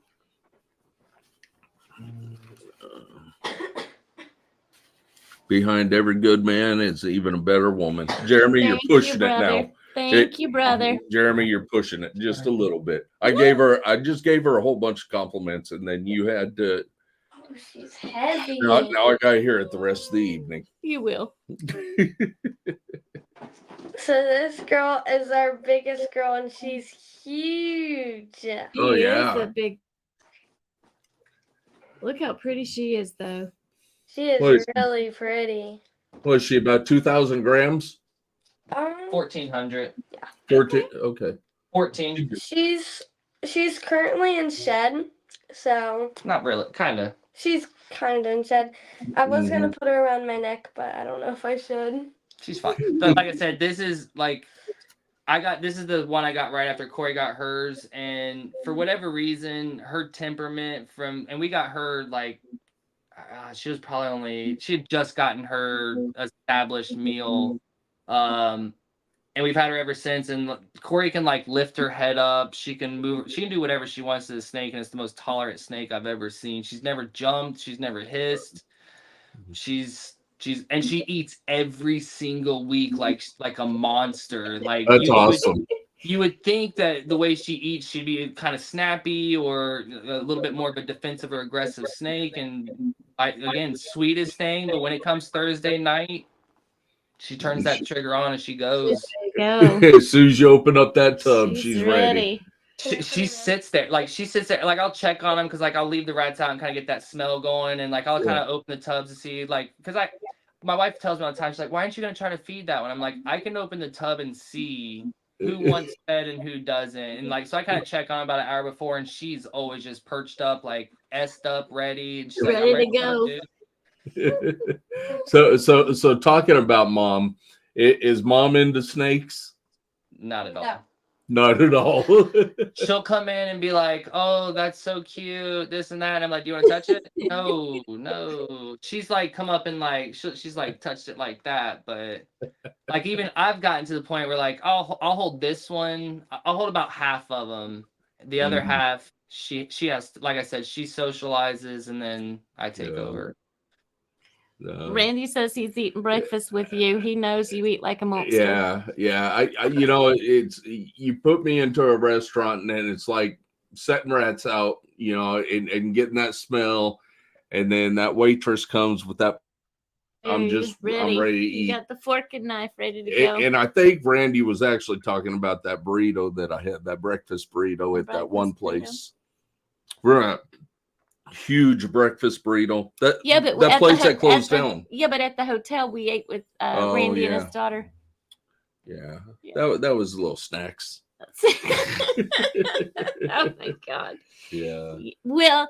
Behind every good man is even a better woman. Jeremy, you're pushing it now. Thank you, brother. Jeremy, you're pushing it just a little bit. I just gave her a whole bunch of compliments, and then you had to. Oh, she's heavy. Now I gotta hear it the rest of the evening. You will. So this girl is our biggest girl, and she's huge. Oh, yeah. She is a big. Look how pretty she is, though. She is really pretty. Was she about 2,000 grams? 1,400. Yeah. 14. Okay. 14. She's currently in shed, so Not really, kind of. she's kind of in shed. I was gonna Mhm. put her around my neck, but I don't know if I should. She's fine. But like I said, this is like this is the one I got right after Corey got hers, and for whatever reason, her temperament and we got her like she was probably she had just gotten her established meal, and we've had her ever since. And Corey can like lift her head up. She can move. She can do whatever she wants to the snake, and it's the most tolerant snake I've ever seen. She's never jumped. She's never hissed. She's and she eats every single week like a monster. Like That's awesome. You would think that the way she eats, she'd be kind of snappy or a little bit more of a defensive or aggressive snake. And again, sweetest thing, but when it comes Thursday night, she turns that trigger on and she goes. There you go. As soon as you open up that tub, she's ready. She sits there, like I'll check on them because like I'll leave the rats out and kind of get that smell going, and like I'll kind of open the tubs to see, like, because my wife tells me all the time, she's like, why aren't you gonna try to feed that one? I'm like, I can open the tub and see who wants fed and who doesn't, and like so I kind of check on about an hour before, and she's always just perched up, like essed up, ready, and she's like, I'm ready to go. So talking about mom, is mom into snakes? Not at all. No. Not at all. She'll come in and be like, oh, that's so cute, this and that. And I'm like, do you want to touch it? No. She's like, come up and like, she's like, touched it like that. But like, even I've gotten to the point where like, I'll hold this one. I'll hold about half of them. The other half, she has, like I said, she socializes and then I take over. Randy says he's eating breakfast with you. He knows you eat like a monster. Yeah. I you know, it's you put me into a restaurant and then it's like setting rats out, you know, and getting that smell, and then that waitress comes with that. I'm ready to eat. You got the fork and knife ready to go. And I think Randy was actually talking about that burrito that I had, that breakfast burrito at that one place. We're at huge breakfast burrito. That place that closed down. Yeah, but at the hotel we ate with Randy and his daughter. Yeah. That was little snacks. Oh my God. Yeah. Well,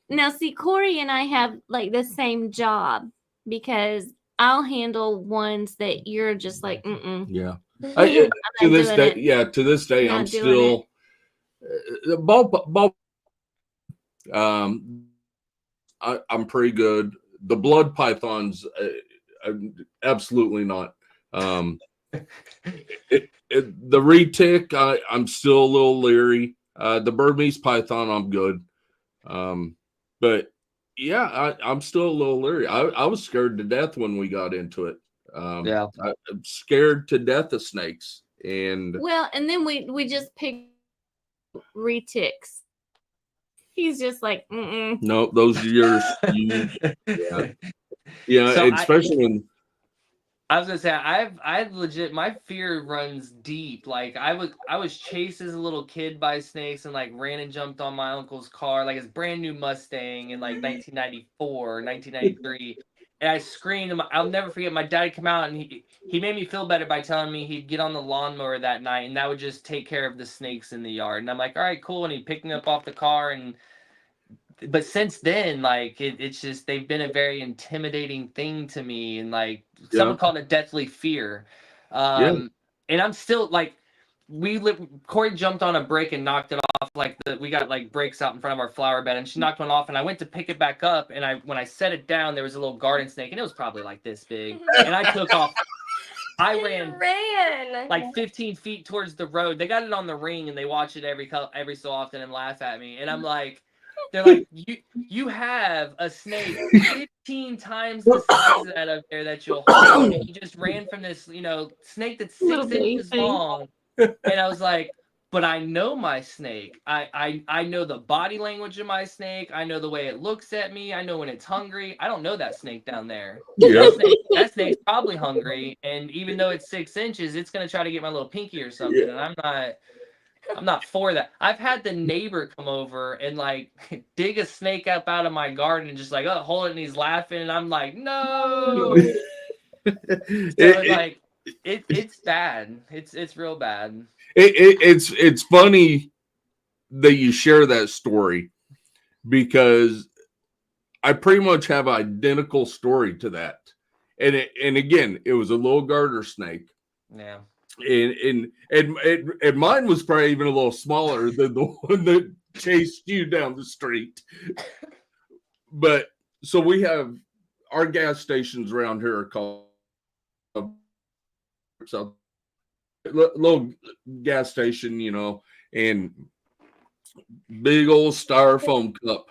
now see, Corey and I have like the same job because I'll handle ones that you're just like, Yeah. To this day, I'm still ball. I'm pretty good. The blood pythons, absolutely not. The retic, I'm still a little leery. The Burmese python, I'm good. But yeah, I'm still a little leery. I was scared to death when we got into it. I'm scared to death of snakes. And then we just picked retics. He's just like, no, those are yours. Yeah. So especially when I was gonna say, I've legit, my fear runs deep. Like I was chased as a little kid by snakes and like ran and jumped on my uncle's car, like his brand new Mustang in like 1994, 1993. And I screamed. I'll never forget. My dad came out and he made me feel better by telling me he'd get on the lawnmower that night and that would just take care of the snakes in the yard. And I'm like, all right, cool. And he picked me up off the car. But since then, like it's just, they've been a very intimidating thing to me, and like someone called it a deathly fear. And I'm still like, Corey jumped on a brick and knocked it off. Like we got like breaks out in front of our flower bed, and she knocked one off. And I went to pick it back up, and when I set it down, there was a little garden snake, and it was probably like this big. And I took off. I ran like 15 feet towards the road. They got it on the ring, and they watch it every so often and laugh at me. And I'm like, they're like, you have a snake 15 times the size of that up there that you'll hold. And you just ran from this, snake that's 6 inches long. And I was like, but I know my snake. I know the body language of my snake. I know the way it looks at me. I know when it's hungry. I don't know that snake down there. That snake's probably hungry. And even though it's 6 inches, it's going to try to get my little pinky or something. And I'm not for that. I've had the neighbor come over and like dig a snake up out of my garden and just like, hold it, and he's laughing. And I'm like, no. So like, It's bad. It's real bad. It's funny that you share that story because I pretty much have an identical story to that. And again, it was a little garter snake. Yeah. And mine was probably even a little smaller than the one that chased you down the street. But so we have our gas stations around here are called so little gas station, you know, and big old styrofoam cup.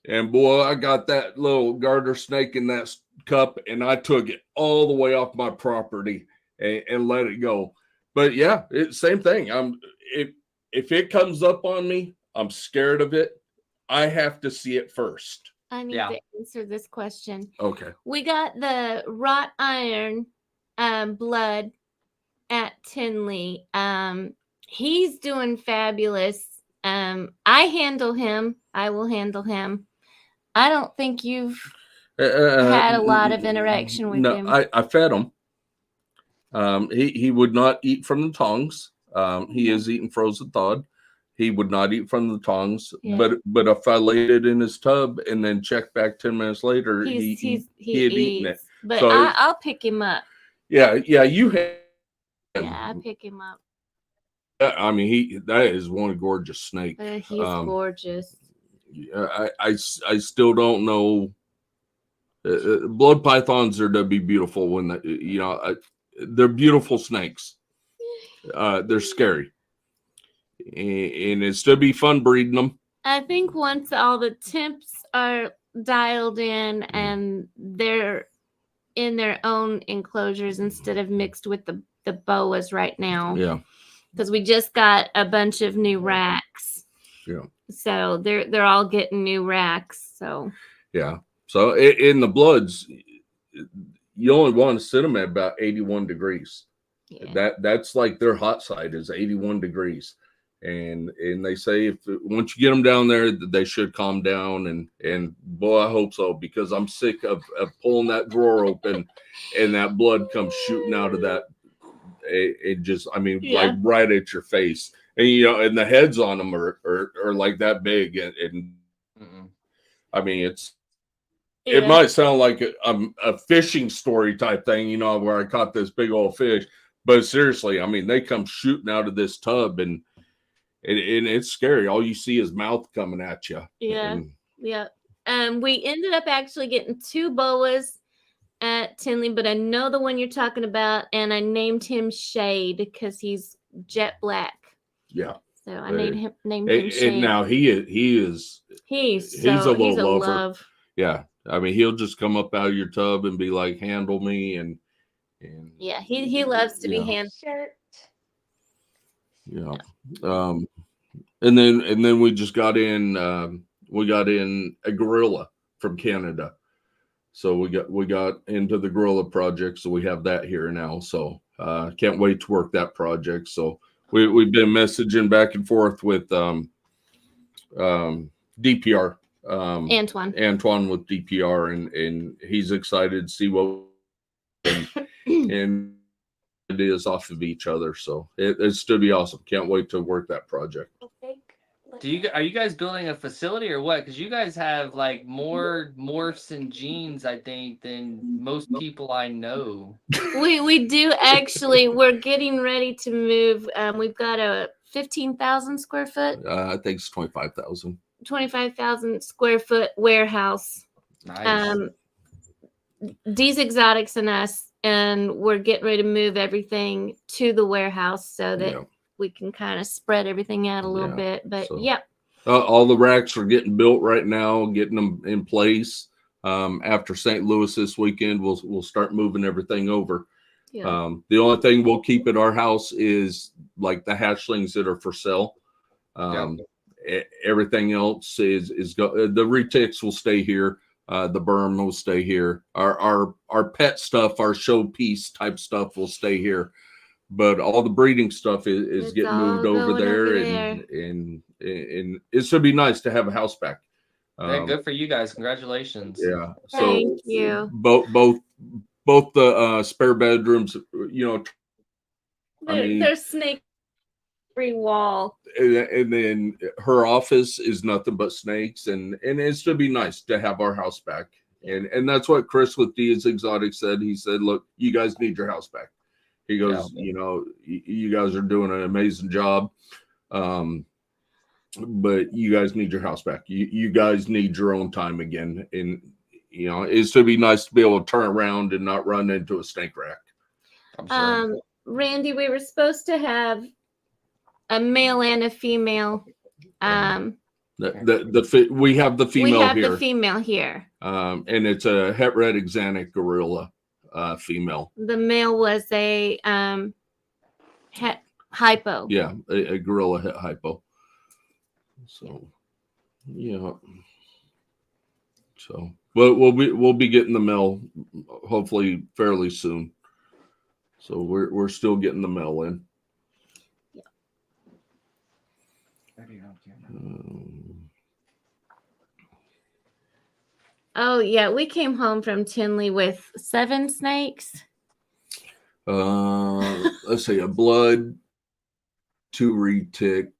And boy, I got that little garter snake in that cup, and I took it all the way off my property and let it go. But yeah, same thing. If it comes up on me, I'm scared of it. I have to see it first. I need to answer this question. Okay. We got the wrought iron blood at Tinley. He's doing fabulous. I handle him. I will handle him. I don't think you've had a lot of interaction with him. I fed him. He would not eat from the tongs. He is eating frozen thawed. He would not eat from the tongs. Yeah. But if I laid it in his tub and then checked back 10 minutes later, he had eaten it. But So I'll pick him up. Yeah, you have. Yeah, I pick him up. I mean, that is one gorgeous snake. He's gorgeous. I still don't know. Blood pythons are to be beautiful when they're beautiful snakes. They're scary, and it's to be fun breeding them. I think once all the temps are dialed in and they're in their own enclosures instead of mixed with the boas right now. Yeah. Because we just got a bunch of new racks. Yeah. So they're all getting new racks. So yeah. So in the bloods, you only want to sit them at about 81 degrees. Yeah. That's like their hot side is 81 degrees. And they say once you get them down there, they should calm down. And boy, I hope so, because I'm sick of pulling that drawer open and that blood comes shooting out of that. It just, I mean, like right at your face. And, and the heads on them are like that big. And I mean, it might sound like a fishing story type thing, where I caught this big old fish. But seriously, I mean, they come shooting out of this tub and it's scary. All you see is mouth coming at you. Yeah. We ended up actually getting 2 boas at Tinley, but I know the one you're talking about, and I named him Shade because he's jet black. Yeah. So I named him Shade. And now he's a little lover. Yeah. I mean, he'll just come up out of your tub and be like, handle me, and yeah, he loves to be handled. Yeah. And then we just got in a gorilla from Canada. So we got into the gorilla project, so we have that here now. So can't wait to work that project. So we've been messaging back and forth with DPR. Antoine with DPR, and he's excited to see what and ideas off of each other. So it's to be awesome. Can't wait to work that project. Are you guys building a facility or what? Because you guys have like more morphs and genes, I think, than most people I know. We do actually. We're getting ready to move. We've got a 15,000 square foot. I think it's 25,000. 25,000 square foot warehouse. Nice. These exotics and us, and we're getting ready to move everything to the warehouse so that we can kind of spread everything out a little bit. But all the racks are getting built right now, getting them in place. After St. Louis this weekend, we'll start moving everything over. Yeah. The only thing we'll keep at our house is like the hatchlings that are for sale. Everything else is the retics will stay here. The berm will stay here. Our pet stuff, our showpiece type stuff will stay here. But all the breeding stuff is getting moved over there. And it's going to be nice to have a house back. Good for you guys. Congratulations. Yeah. So thank you. Both both the spare bedrooms, you know, There's snake every wall. and then her office is nothing but snakes, and it's to be nice to have our house back. And that's what Chris with Diaz Exotic said. He said, look, you guys need your house back. He goes, you know, you guys are doing an amazing job. But you guys need your house back. You guys need your own time again. And, you know, it's to be nice to be able to turn around and not run into a snake rack. I'm sure. Randy, we were supposed to have a male and a female. We have the female we have here. the female here. And it's a het red axanthic gorilla female. The male was a hypo. Yeah, a gorilla het hypo. So, yeah. So, but we'll be getting the male hopefully fairly soon. So we're still getting the mail in. Oh yeah, we came home from Tinley with 7 snakes. Let's see, a blood, 2 retic,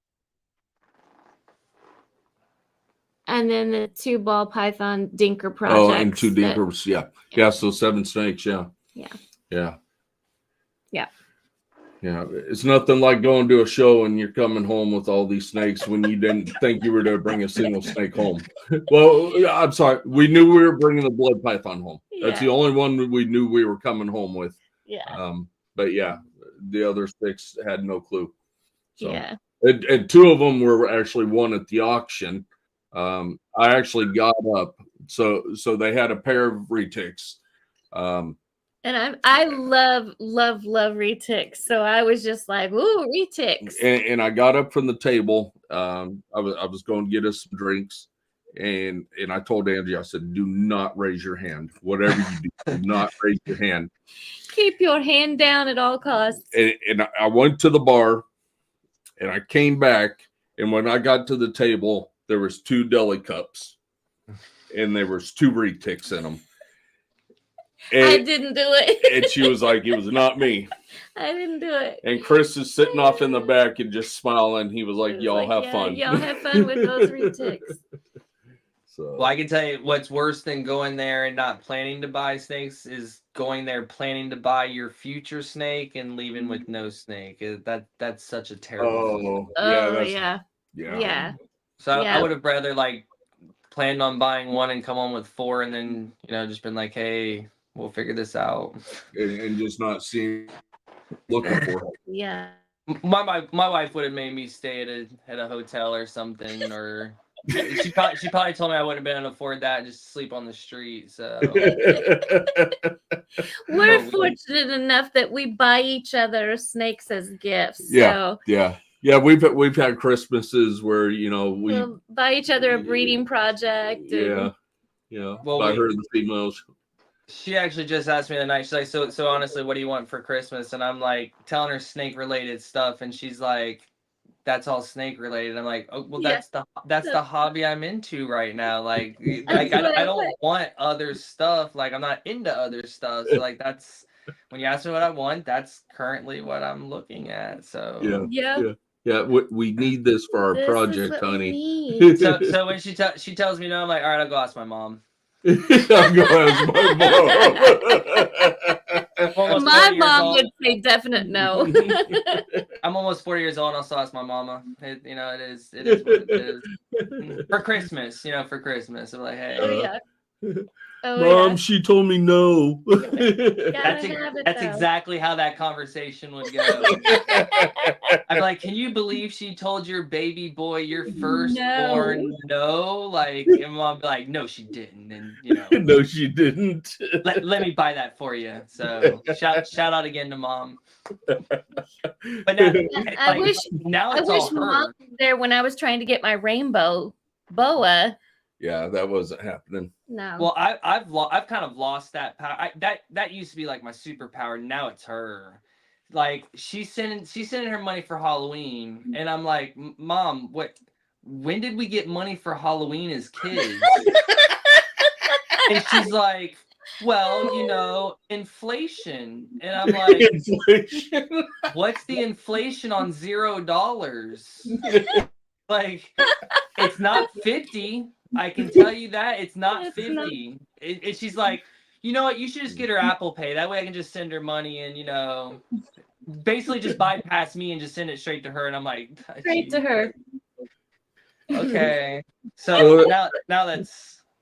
and then the 2 ball python dinker projects. Oh, and 2 dinkers. Yeah. So 7 snakes. Yeah. Yeah, it's nothing like going to a show and you're coming home with all these snakes when you didn't think you were to bring a single snake home. Well, I'm sorry. We knew we were bringing the blood python home. That's the only one we knew we were coming home with. Yeah. But yeah, the other 6 had no clue. So, yeah. And 2 of them were actually won at the auction. I actually got up. So they had a pair of retics. And I love retics. So I was just like, ooh, retics. And I got up from the table. I was going to get us some drinks. And I told Angie, I said, do not raise your hand. Whatever you do not raise your hand. Keep your hand down at all costs. And I went to the bar and I came back. And when I got to the table, there was 2 deli cups. And there was 2 retics in them. And, I didn't do it. And she was like, it was not me. I didn't do it. And Chris is sitting off in the back and just smiling. He was like, y'all have fun. Y'all have fun with those retics. So. Well, I can tell you what's worse than going there and not planning to buy snakes is going there planning to buy your future snake and leaving with no snake. That's such a terrible yeah. So I would have rather like planned on buying 1 and come on with 4 and then, you know, just been like, hey, we'll figure this out. And just not looking for it. Yeah. My wife would have made me stay at a hotel or something, or she probably told me I wouldn't have been able to afford that and just sleep on the street. So we're fortunate enough that we buy each other snakes as gifts. Yeah. We've had Christmases where, you know, we'll buy each other a breeding project. Well, buy her the females. She actually just asked me the night. She's like, so honestly, what do you want for Christmas? And I'm like telling her snake related stuff, and she's like, that's all snake related. I'm like, oh well, that's the hobby I'm into right now. Like I don't want other stuff. Like I'm not into other stuff. So like that's when you ask me what I want, that's currently what I'm looking at. So yeah. We need this for our project, honey. So when she tells me no, I'm like, all right, I'll go ask my mom. I'll go ask my mom. My mom would say definite no. I'm almost 40 years old and I'll still ask my mama. It is what it is. For Christmas, for Christmas. I'm like, hey. Mom, she told me no. That's exactly how that conversation would go. I'm like, can you believe she told your baby boy, your firstborn, no? Like, and mom be like, no, she didn't. And no, she didn't. let me buy that for you. So shout out again to mom. But I wish mom was there when I was trying to get my rainbow boa. Yeah, that wasn't happening. No. Well, I've kind of lost that power. That used to be like my superpower. Now it's her. Like she's sending her money for Halloween, and I'm like, Mom, when did we get money for Halloween as kids? And she's like, well, you know, inflation. And I'm like, Inflation. what's the inflation on $0? Like, it's not 50. I can tell you that it's not It's 50. She's like, you know what? You should just get her Apple Pay. That way I can just send her money and, you know, basically just bypass me and just send it straight to her. And I'm like, Straight to her. okay. So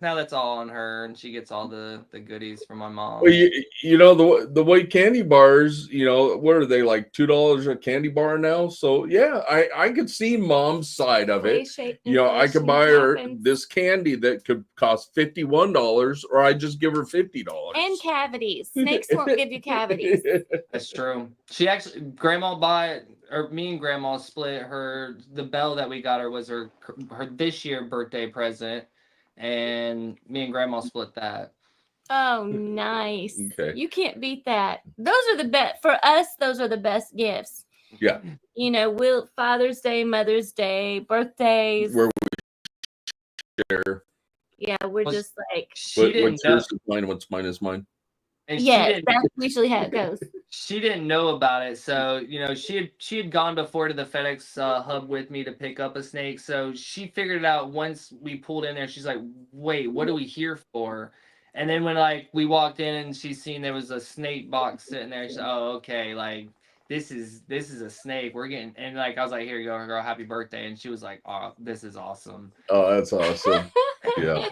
now that's all on her, and she gets all the goodies from my mom. Well, you know the white candy bars. You know, what are they, like $2 a candy bar now? So yeah, I could see mom's side of it. You know, I could buy her this candy that could cost $51, or I just give her $50. And cavities. Snakes won't give you cavities. That's true. She actually, Grandma bought, or me and Grandma split the bell that we got her was her this year birthday present, and me and Grandma split that. Oh, nice. Okay. You can't beat that. Those are the best for us. Those are the best gifts. Yeah. You know, Father's Day, Mother's Day, birthdays. Where we share. Yeah, we're Well, just like. What's yours is mine. What's mine is mine. And Yeah, that's usually how it goes. She didn't know about it, so you know she had gone before to the FedEx hub with me to pick up a snake. So she figured it out once we pulled in there. She's like, "Wait, what are we here for?" And then when like we walked in and she's seen there was a snake box sitting there, she's like, "Oh, okay, like this is a snake. We're getting." And like I was like, "Here you go, girl, happy birthday!" And she was like, "Oh, this is awesome." Oh, that's awesome. Yeah.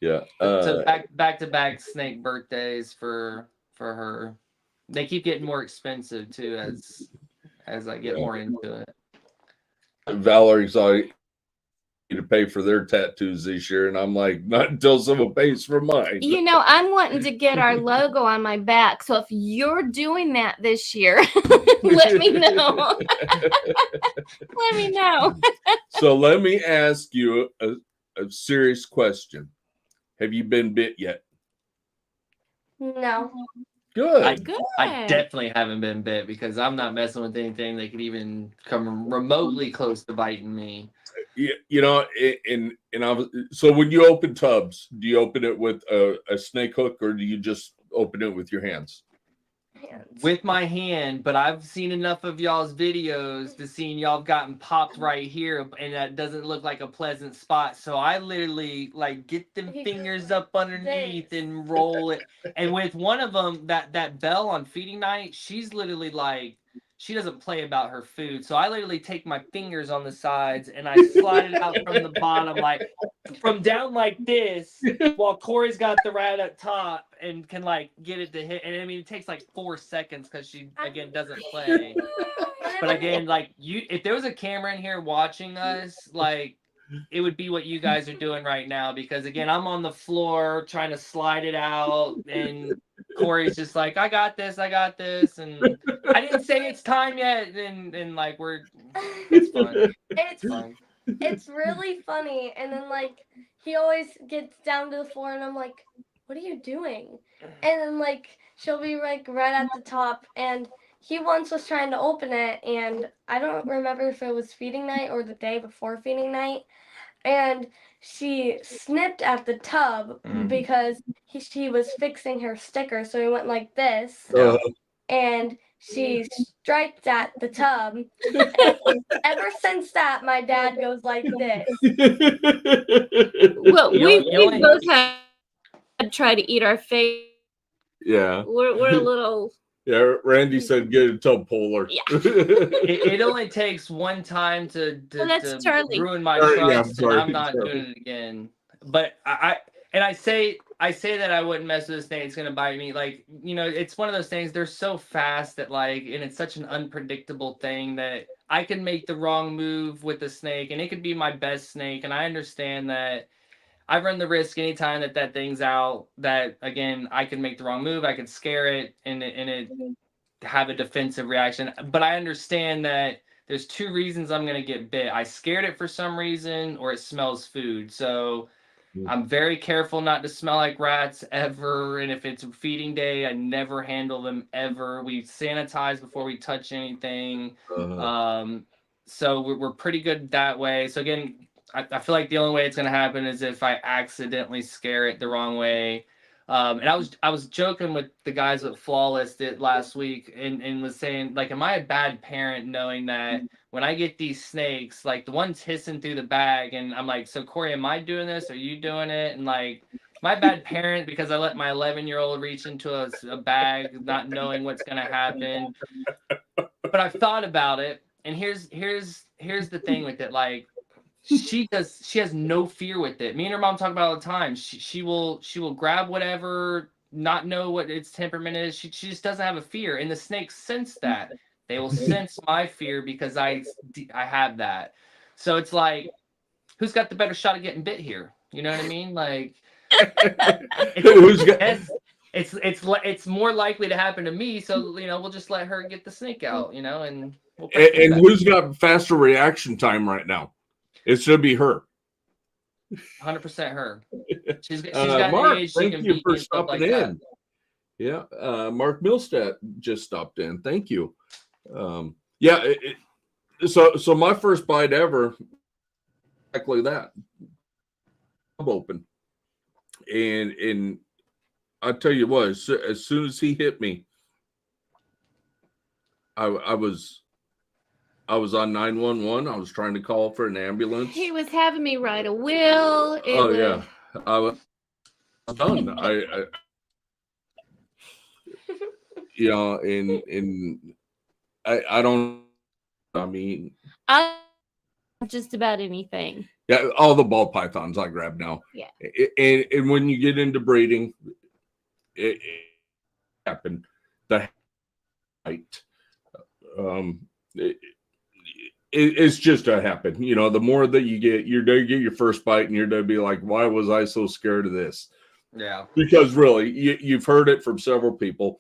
Yeah. So back to back snake birthdays for her. They keep getting more expensive too as I get more into it. Valerie's all to pay for their tattoos this year, and I'm like, not until someone pays for mine. You know, I'm wanting to get our logo on my back. So if you're doing that this year, let me know. Let me know. So let me ask you a serious question. Have you been bit yet? No. Good. I definitely haven't been bit because I'm not messing with anything that could even come remotely close to biting me. You know, so when you open tubs, do you open it with a snake hook, or do you just open it with your hands? With my hand, but I've seen enough of y'all's videos to see y'all have gotten popped right here, and that doesn't look like a pleasant spot. So I literally like get them fingers up underneath and roll it. And with one of them, that Belle on feeding night, she's literally like, she doesn't play about her food. So I literally take my fingers on the sides and I slide it out from the bottom, like from down like this, while Corey's got the rat up top and can like get it to hit. And I mean, it takes like 4 seconds because she, again, doesn't play. But again, like if there was a camera in here watching us, like it would be what you guys are doing right now. Because again, I'm on the floor trying to slide it out and Corey's just like, I got this. And I didn't say it's time yet. And like, it's fun. It's fun. It's really funny. And then like, he always gets down to the floor and I'm like, what are you doing? And then like, she'll be like right at the top. And he once was trying to open it. And I don't remember if it was feeding night or the day before feeding night. And she snipped at the tub because she was fixing her sticker. So he went like this. And she striped at the tub. And ever since that, my dad goes like this. Well, we both had tried to eat our face. Yeah. We're a little. Yeah, Randy said get a tub puller. Yeah. It only takes one time to ruin my trust, and I'm not doing it again. But I say that I wouldn't mess with a snake. It's gonna bite me. Like, you know, it's one of those things. They're so fast that like, and it's such an unpredictable thing that I can make the wrong move with the snake, and it could be my best snake. And I understand that. I run the risk anytime that thing's out that, again, I can make the wrong move. I can scare it and it have a defensive reaction. But I understand that there's 2 reasons I'm going to get bit. I scared it for some reason, or it smells food. So I'm very careful not to smell like rats ever. And if it's feeding day, I never handle them ever. We sanitize before we touch anything. So we're pretty good that way. So again, I feel like the only way it's going to happen is if I accidentally scare it the wrong way. And I was joking with the guys at Flawless last week and was saying, like, am I a bad parent knowing that when I get these snakes, like the one's hissing through the bag, and I'm like, so Corey, am I doing this? Are you doing it? And like, my bad parent because I let my 11-year-old reach into a bag, not knowing what's gonna happen. But I've thought about it, and here's the thing with it, like. She has no fear with it. Me and her mom talk about it all the time. She will grab whatever, not know what its temperament is. She just doesn't have a fear. And the snakes sense that. They will sense my fear because I have that. So it's like, who's got the better shot of getting bit here? You know what I mean? Like, it's more likely to happen to me. So, you know, we'll just let her get the snake out, you know, and we'll and who's got faster reaction time right now? It should be her. 100% her. She's got Mark, age, thank you for stopping in. That. Yeah, Mark Milstead just stopped in. Thank you. So my first bite ever, exactly that. I'm open, and I tell you what, as soon as he hit me, I was on 911. I was trying to call for an ambulance. He was having me write a will. Yeah, I was done. I you know, and I don't. I mean, I just about anything. Yeah, all the ball pythons I grab now. Yeah, and when you get into breeding, it happened. The height. It's just to happen. You know, the more that you get, you're going to get your first bite and you're going to be like, why was I so scared of this? Yeah. Because really, you've heard it from several people.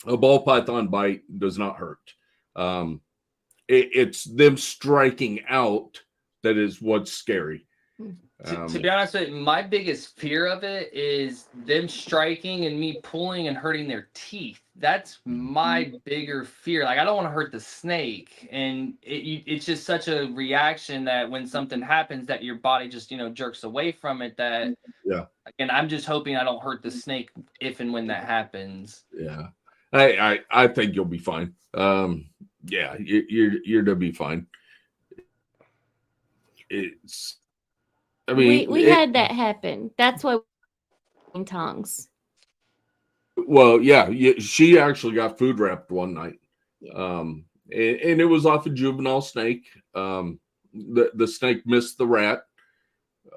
A ball python bite does not hurt. It's them striking out that is what's scary. To be honest with you, my biggest fear of it is them striking and me pulling and hurting their teeth. That's my bigger fear. Like, I don't want to hurt the snake, and it's just such a reaction that when something happens, that your body just, you know, jerks away from it. That again, I'm just hoping I don't hurt the snake if and when that happens. Yeah, I think you'll be fine. Yeah, you're gonna be fine. It's. I mean, we had that happen. That's why we're tongues. Well, yeah, she actually got food wrapped one night. Yeah. And it was off a juvenile snake. The snake missed the rat,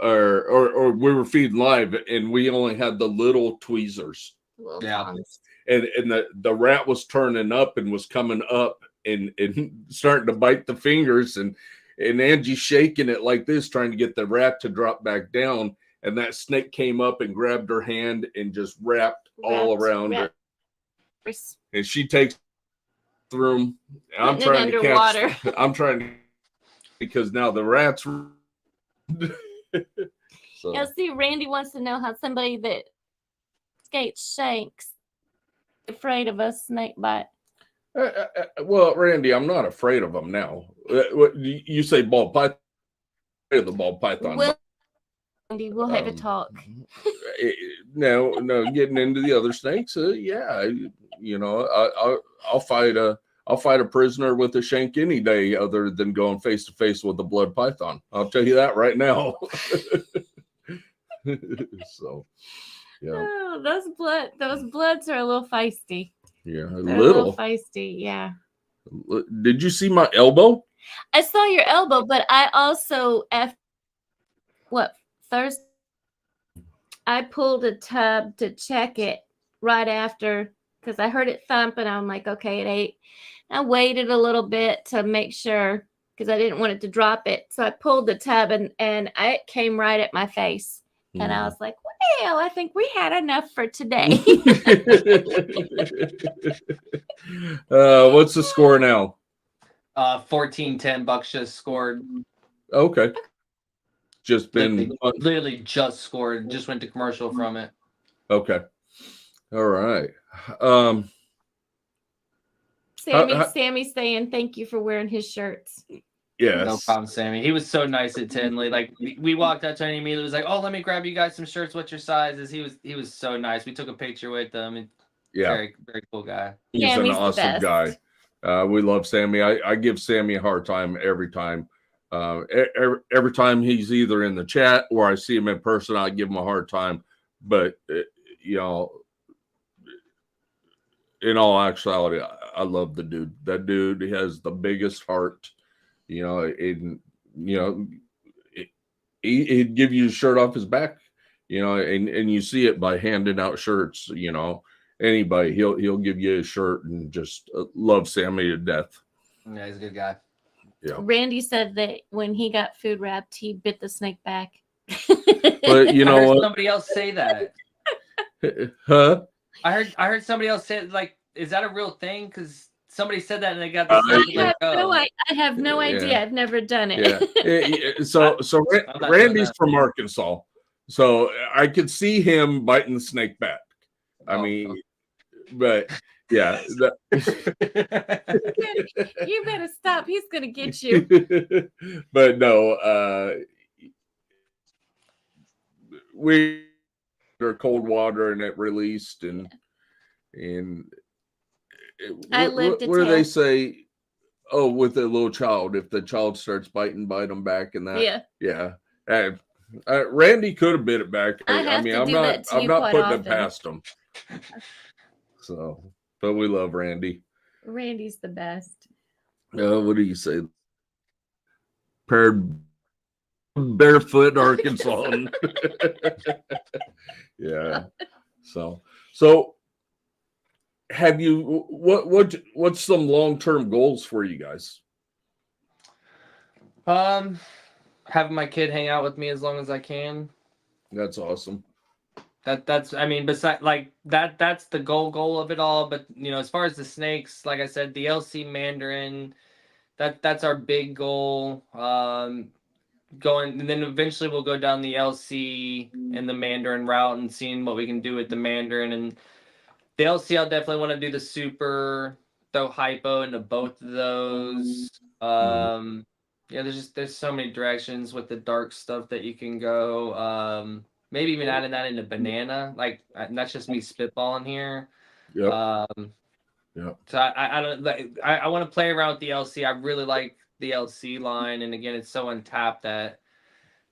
or we were feeding live, and we only had the little tweezers. Tongues. And the rat was turning up and was coming up and starting to bite the fingers, and Angie shaking it like this, trying to get the rat to drop back down. And that snake came up and grabbed her hand and just wrapped all around her. And she takes the room. I'm trying to catch. I'm trying to, because now the rats. So. Yeah, see, Randy wants to know how somebody that skates shanks afraid of a snake bite. Well, Randy, I'm not afraid of them now. You say ball python? The ball python. Well, Randy, we'll have a talk. No, getting into the other snakes. Yeah, you know, I'll fight a prisoner with a shank any day, other than going face to face with a blood python. I'll tell you that right now. So, yeah. Oh, those bloods are a little feisty. Yeah, They're a little feisty. Yeah. Did you see my elbow? I saw your elbow, but I also Thursday I pulled a tub to check it right after, because I heard it thump and I'm like, okay, it ate. I waited a little bit to make sure, because I didn't want it to drop it. So I pulled the tub and it came right at my face. And I was like, well, I think we had enough for today. What's the score now? 14-10. Bucks just scored. Okay. Just been literally just scored. Just went to commercial from it. Okay. All right. Sammy's saying thank you for wearing his shirts. Yes. No problem, Sammy. He was so nice at Tinley. Like we walked up to him and he immediately was like, "Oh, let me grab you guys some shirts. What's your sizes?" He was so nice. We took a picture with him. Yeah. Very, very cool guy. He's an Sammy's the awesome best. guy. We love Sammy. I give Sammy a hard time every time. Every time he's either in the chat or I see him in person, I give him a hard time. But you know, in all actuality, I love the dude. That dude has the biggest heart. You know, he'd give you a shirt off his back. You know, and you see it by handing out shirts. You know, anybody he'll give you a shirt and just love Sammy to death. Yeah, he's a good guy. Yeah. Randy said that when he got food wrapped, he bit the snake back. But you I know heard what? somebody else say that. Huh? I heard somebody else say, like, is that a real thing? Because somebody said that and they got the snake I let go. I have no idea. Yeah. I've never done it. Yeah. So I'm not doing Randy's that. from Arkansas, so I could see him biting the snake back. I Oh, mean, but yeah. You better stop. He's gonna get you. But no, we are cold water and it released and I lived a what do they tale. say? Oh, with a little child, if the child starts biting, bite them back, and that. Yeah. Randy could have bit it back. I have to I'm do not. that to I'm you not quite putting it often. past him. So, but we love Randy. Randy's the best. What do you say? Paired barefoot Arkansas. Yeah. So have you what's some long-term goals for you guys? Having my kid hang out with me as long as I can. That's awesome. That's I mean, besides like that's the goal of it all. But you know, as far as the snakes, like I said, the LC Mandarin, that's our big goal. Going and then eventually we'll go down the LC and the Mandarin route and seeing what we can do with the Mandarin. And the LC, I'll definitely want to do the super, throw hypo into both of those. Yeah, there's so many directions with the dark stuff that you can go. Maybe even adding that into banana. Like that's just me spitballing here. Yep. Yeah. So I don't like I want to play around with the LC. I really like the LC line, and again, it's so untapped that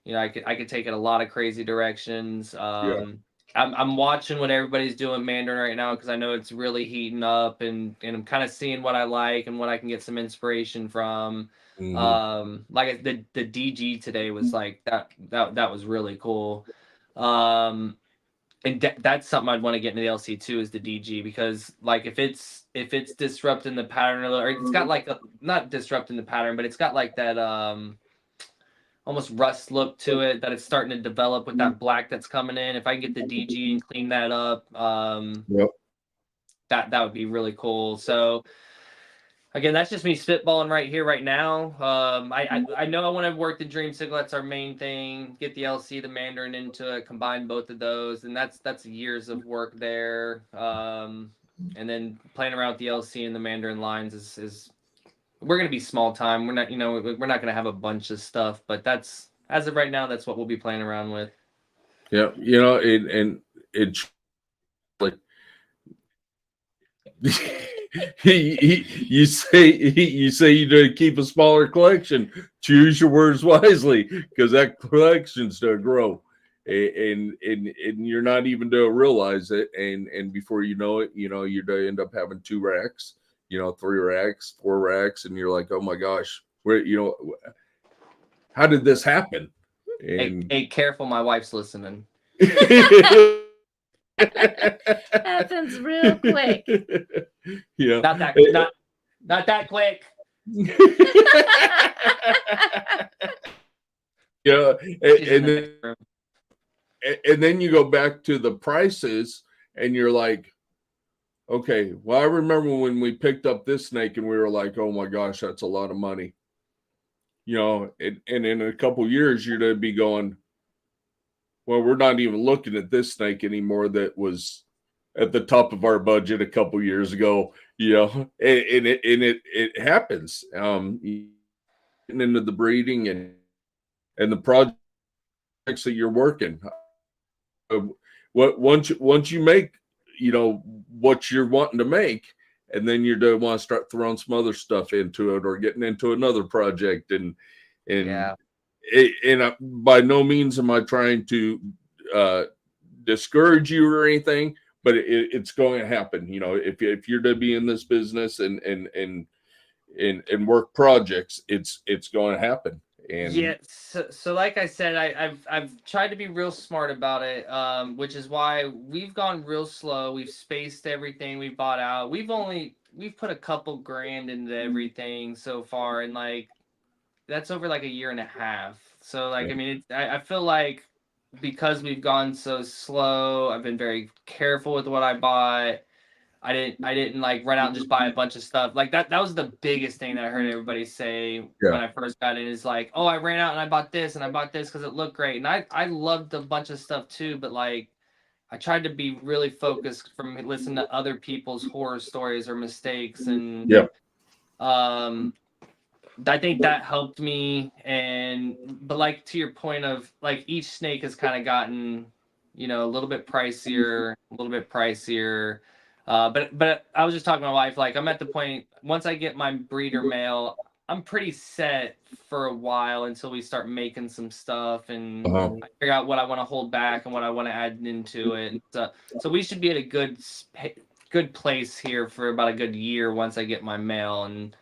you know I could take it a lot of crazy directions. I'm watching what everybody's doing Mandarin right now because I know it's really heating up, and I'm kind of seeing what I like and what I can get some inspiration from. Like the DG today was like that was really cool. And that's something I'd want to get into the LC too is the DG because like if it's disrupting the pattern or it's got like not disrupting the pattern but it's got like that almost rust look to it that it's starting to develop with that black that's coming in. If I can get the DG and clean that up, that would be really cool. So again, that's just me spitballing right here, right now. I know I want to work the Dreamsicle. That's our main thing. Get the LC, the Mandarin into it, combine both of those, and that's years of work there. And then playing around with the LC and the Mandarin lines is we're gonna be small time. We're not we're not gonna have a bunch of stuff, but that's as of right now, that's what we'll be playing around with. Yeah, it's like. You say you do keep a smaller collection. Choose your words wisely, because that collection's to grow, and you're not even to realize it, and before you know it, you're to end up having 2 racks, 3 racks, 4 racks, and you're like, oh my gosh, where how did this happen? And Hey, careful, my wife's listening. Happens real quick. Yeah. Not that quick. Yeah. And then you go back to the prices and you're like, okay, well, I remember when we picked up this snake and we were like, oh my gosh, that's a lot of money. And in a couple years, you're going to be going, well, we're not even looking at this snake anymore that was at the top of our budget a couple years ago, and it happens. into the breeding and the projects that you're working. Once you make, what you're wanting to make, and then you're going to want to start throwing some other stuff into it or getting into another project. And Yeah. By no means am I trying to discourage you or anything, but it's going to happen. If you're to be in this business and work projects, it's going to happen. And Yeah, so like I said, I've tried to be real smart about it, which is why we've gone real slow. We've spaced everything we bought out. We've put a couple grand into everything so far, and like that's over like a year and a half. So like, I mean, I feel like because we've gone so slow, I've been very careful with what I bought. I didn't like run out and just buy a bunch of stuff. Like that was the biggest thing that I heard everybody say when I first got in, is like, oh, I ran out and I bought this and I bought this because it looked great. And I loved a bunch of stuff too, but like I tried to be really focused from listening to other people's horror stories or mistakes. And I think that helped me. But like to your point of like each snake has kind of gotten, a little bit pricier, but I was just talking to my wife, like I'm at the point, once I get my breeder male, I'm pretty set for a while until we start making some stuff and I figure out what I want to hold back and what I want to add into it. So we should be at a good place here for about a good year once I get my male and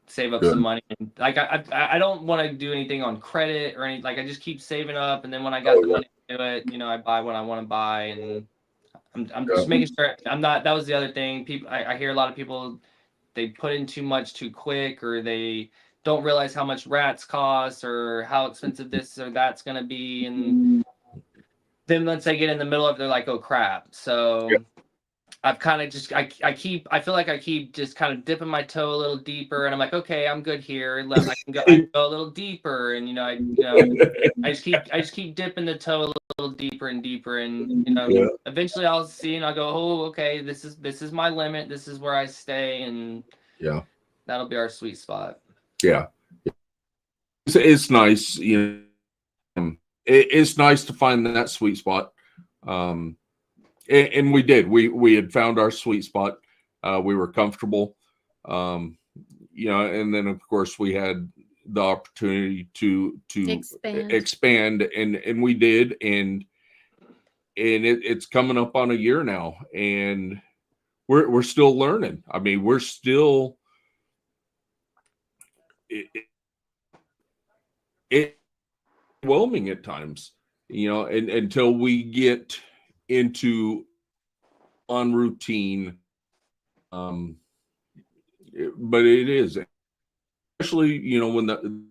save up some money. And like I don't want to do anything on credit or anything. Like I just keep saving up, and then when I got the money to do it, I buy what I want to buy. And I'm just making sure I'm not. That was the other thing. People, I hear a lot of people, they put in too much too quick, or they don't realize how much rats cost or how expensive this or that's going to be. And then once they get in the middle of it, they're like, oh crap. So I've kind of just, I feel like I keep just kind of dipping my toe a little deeper, and I'm like, okay, I'm good here. I can go a little deeper. And, I just keep dipping the toe a little deeper and deeper. And, eventually I'll see and I'll go, oh, okay, this is my limit. This is where I stay. And that'll be our sweet spot. Yeah. It's nice. It's nice to find that sweet spot. And we did. We had found our sweet spot. We were comfortable, and then of course we had the opportunity to expand, and we did, and it's coming up on a year now, and we're still learning. I mean, we're still it overwhelming at times, and until we get into on routine, but it is, especially when the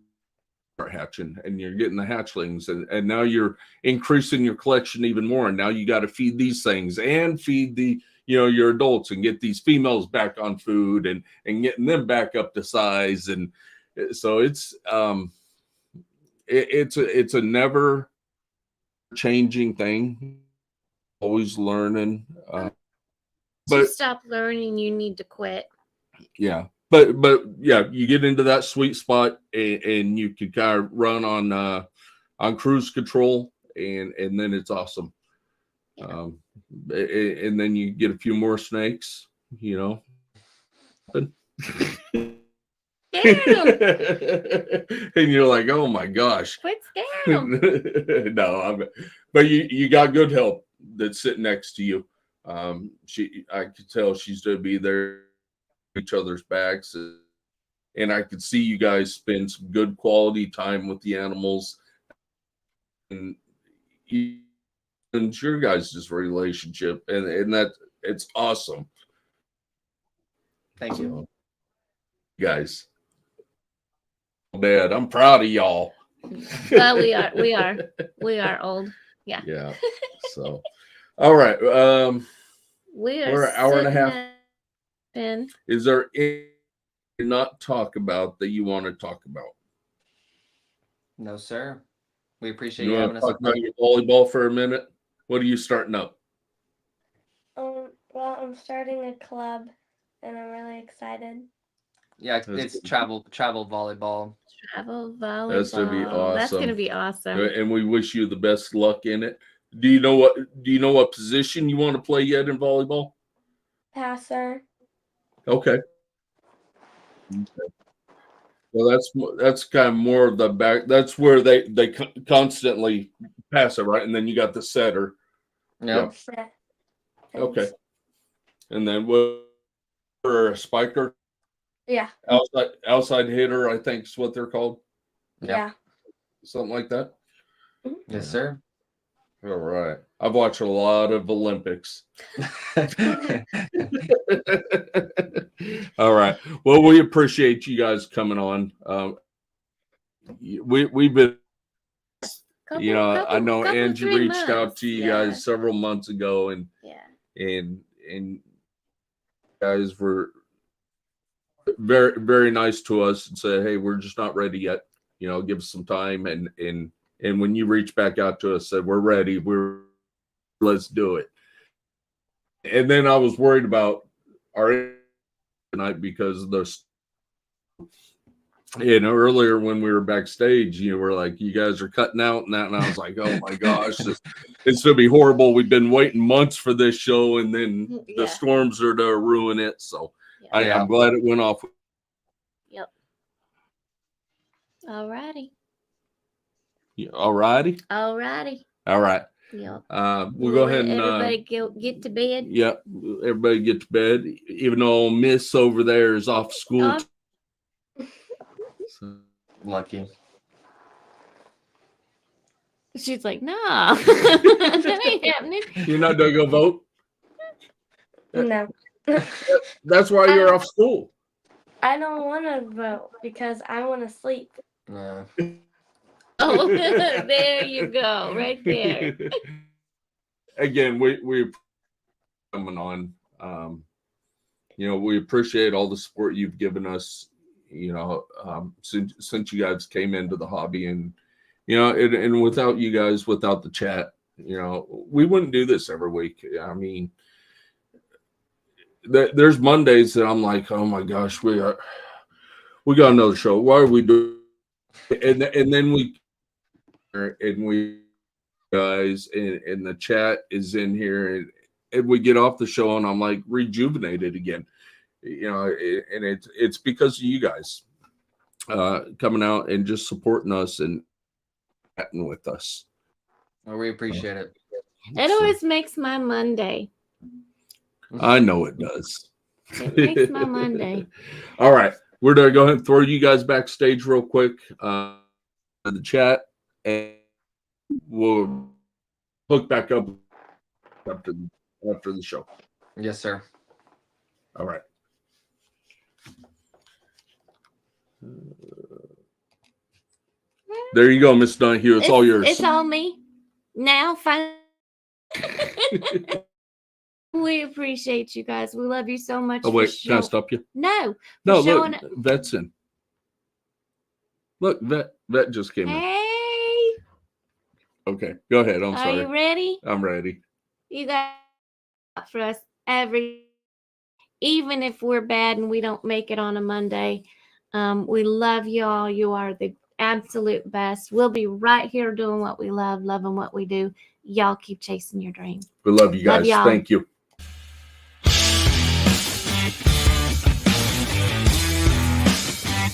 start hatching and you're getting the hatchlings, and now you're increasing your collection even more, and now you got to feed these things and feed the your adults and get these females back on food and getting them back up to size. And so it's a never changing thing, always learning. But you stop learning, you need to quit. Yeah, but yeah, you get into that sweet spot, and you can kind of run on cruise control, and then it's awesome. Yeah. And then you get a few more snakes, and you're like, oh my gosh, quit scaring. No, but you got good help that's sitting next to you. I could tell she's going to be there, each other's backs, and I could see you guys spend some good quality time with the animals, and your guys' relationship, and that it's awesome. Thank you, guys. Dad, I'm proud of y'all. Well, we are old. Yeah. Yeah. So, all right. We're an hour and a half. In. Is there anything not talk about that you want to talk about? No, sir. We appreciate you having us. Talk about your volleyball for a minute. What are you starting up? Well, I'm starting a club, and I'm really excited. Yeah, That's it's good. travel volleyball. Travel volleyball. That's gonna be That's gonna awesome. be awesome. And we wish you the best luck in it. Do you know what position you want to play yet in volleyball? Passer. Okay. Well, that's kind of more of the back. That's where they constantly pass it, right? And then you got the setter. Yep. Set. Okay. And then what? Or a spiker, Yeah. outside hitter, I think is what they're called. Yep. Yeah. Something like that. Yes, sir. All right. I've watched a lot of Olympics. All right. Well, we appreciate you guys coming on. We've been, I know Angie reached out to you guys several months ago, and and guys were very, very nice to us and said, "Hey, we're just not ready yet. Give us some time." And when you reached back out to us, said, "We're ready. Let's do it." And then I was worried about our tonight because earlier when we were backstage, you were like, "You guys are cutting out," and I was like, "Oh my gosh, it's gonna be horrible. We've been waiting months for this show, and then the storms are to ruin it." So I'm glad it went off. Yep. All righty. All righty. All righty. All right. Yep. We'll go ahead and everybody get to bed. Yep. Everybody get to bed. Even though Miss over there is off school. So. Lucky. She's like, no, that ain't happening. You're not gonna go vote? No. That's why you're off school. I don't want to vote because I want to sleep. Yeah. Oh, there you go, right there. Again, we coming on. We appreciate all the support you've given us. Since you guys came into the hobby, and and without you guys, without the chat, we wouldn't do this every week. I mean, there's Mondays that I'm like, oh my gosh, we got another show. Why are we doing? And then we guys and the chat is in here, and we get off the show, and I'm like rejuvenated again. And it's because of you guys coming out and just supporting us and chatting with us. Well, we appreciate it. It always makes my Monday. I know it does. It makes my Monday. All right. We're going to go ahead and throw you guys backstage real quick in the chat, and we'll hook back up after the show. Yes, sir. All right. There you go, Miss Donahue. It's all yours. It's all me. Now, fine. We appreciate you guys. We love you so much. Oh, wait. Can I stop you? No. Look. Vet's in. Look, Vet just came in. Hey. Okay. Go ahead. I'm sorry. Are you ready? I'm ready. You guys for us even if we're bad and we don't make it on a Monday. We love y'all. You are the absolute best. We'll be right here doing what we love, loving what we do. Y'all keep chasing your dream. We love you guys. Love y'all. Thank you.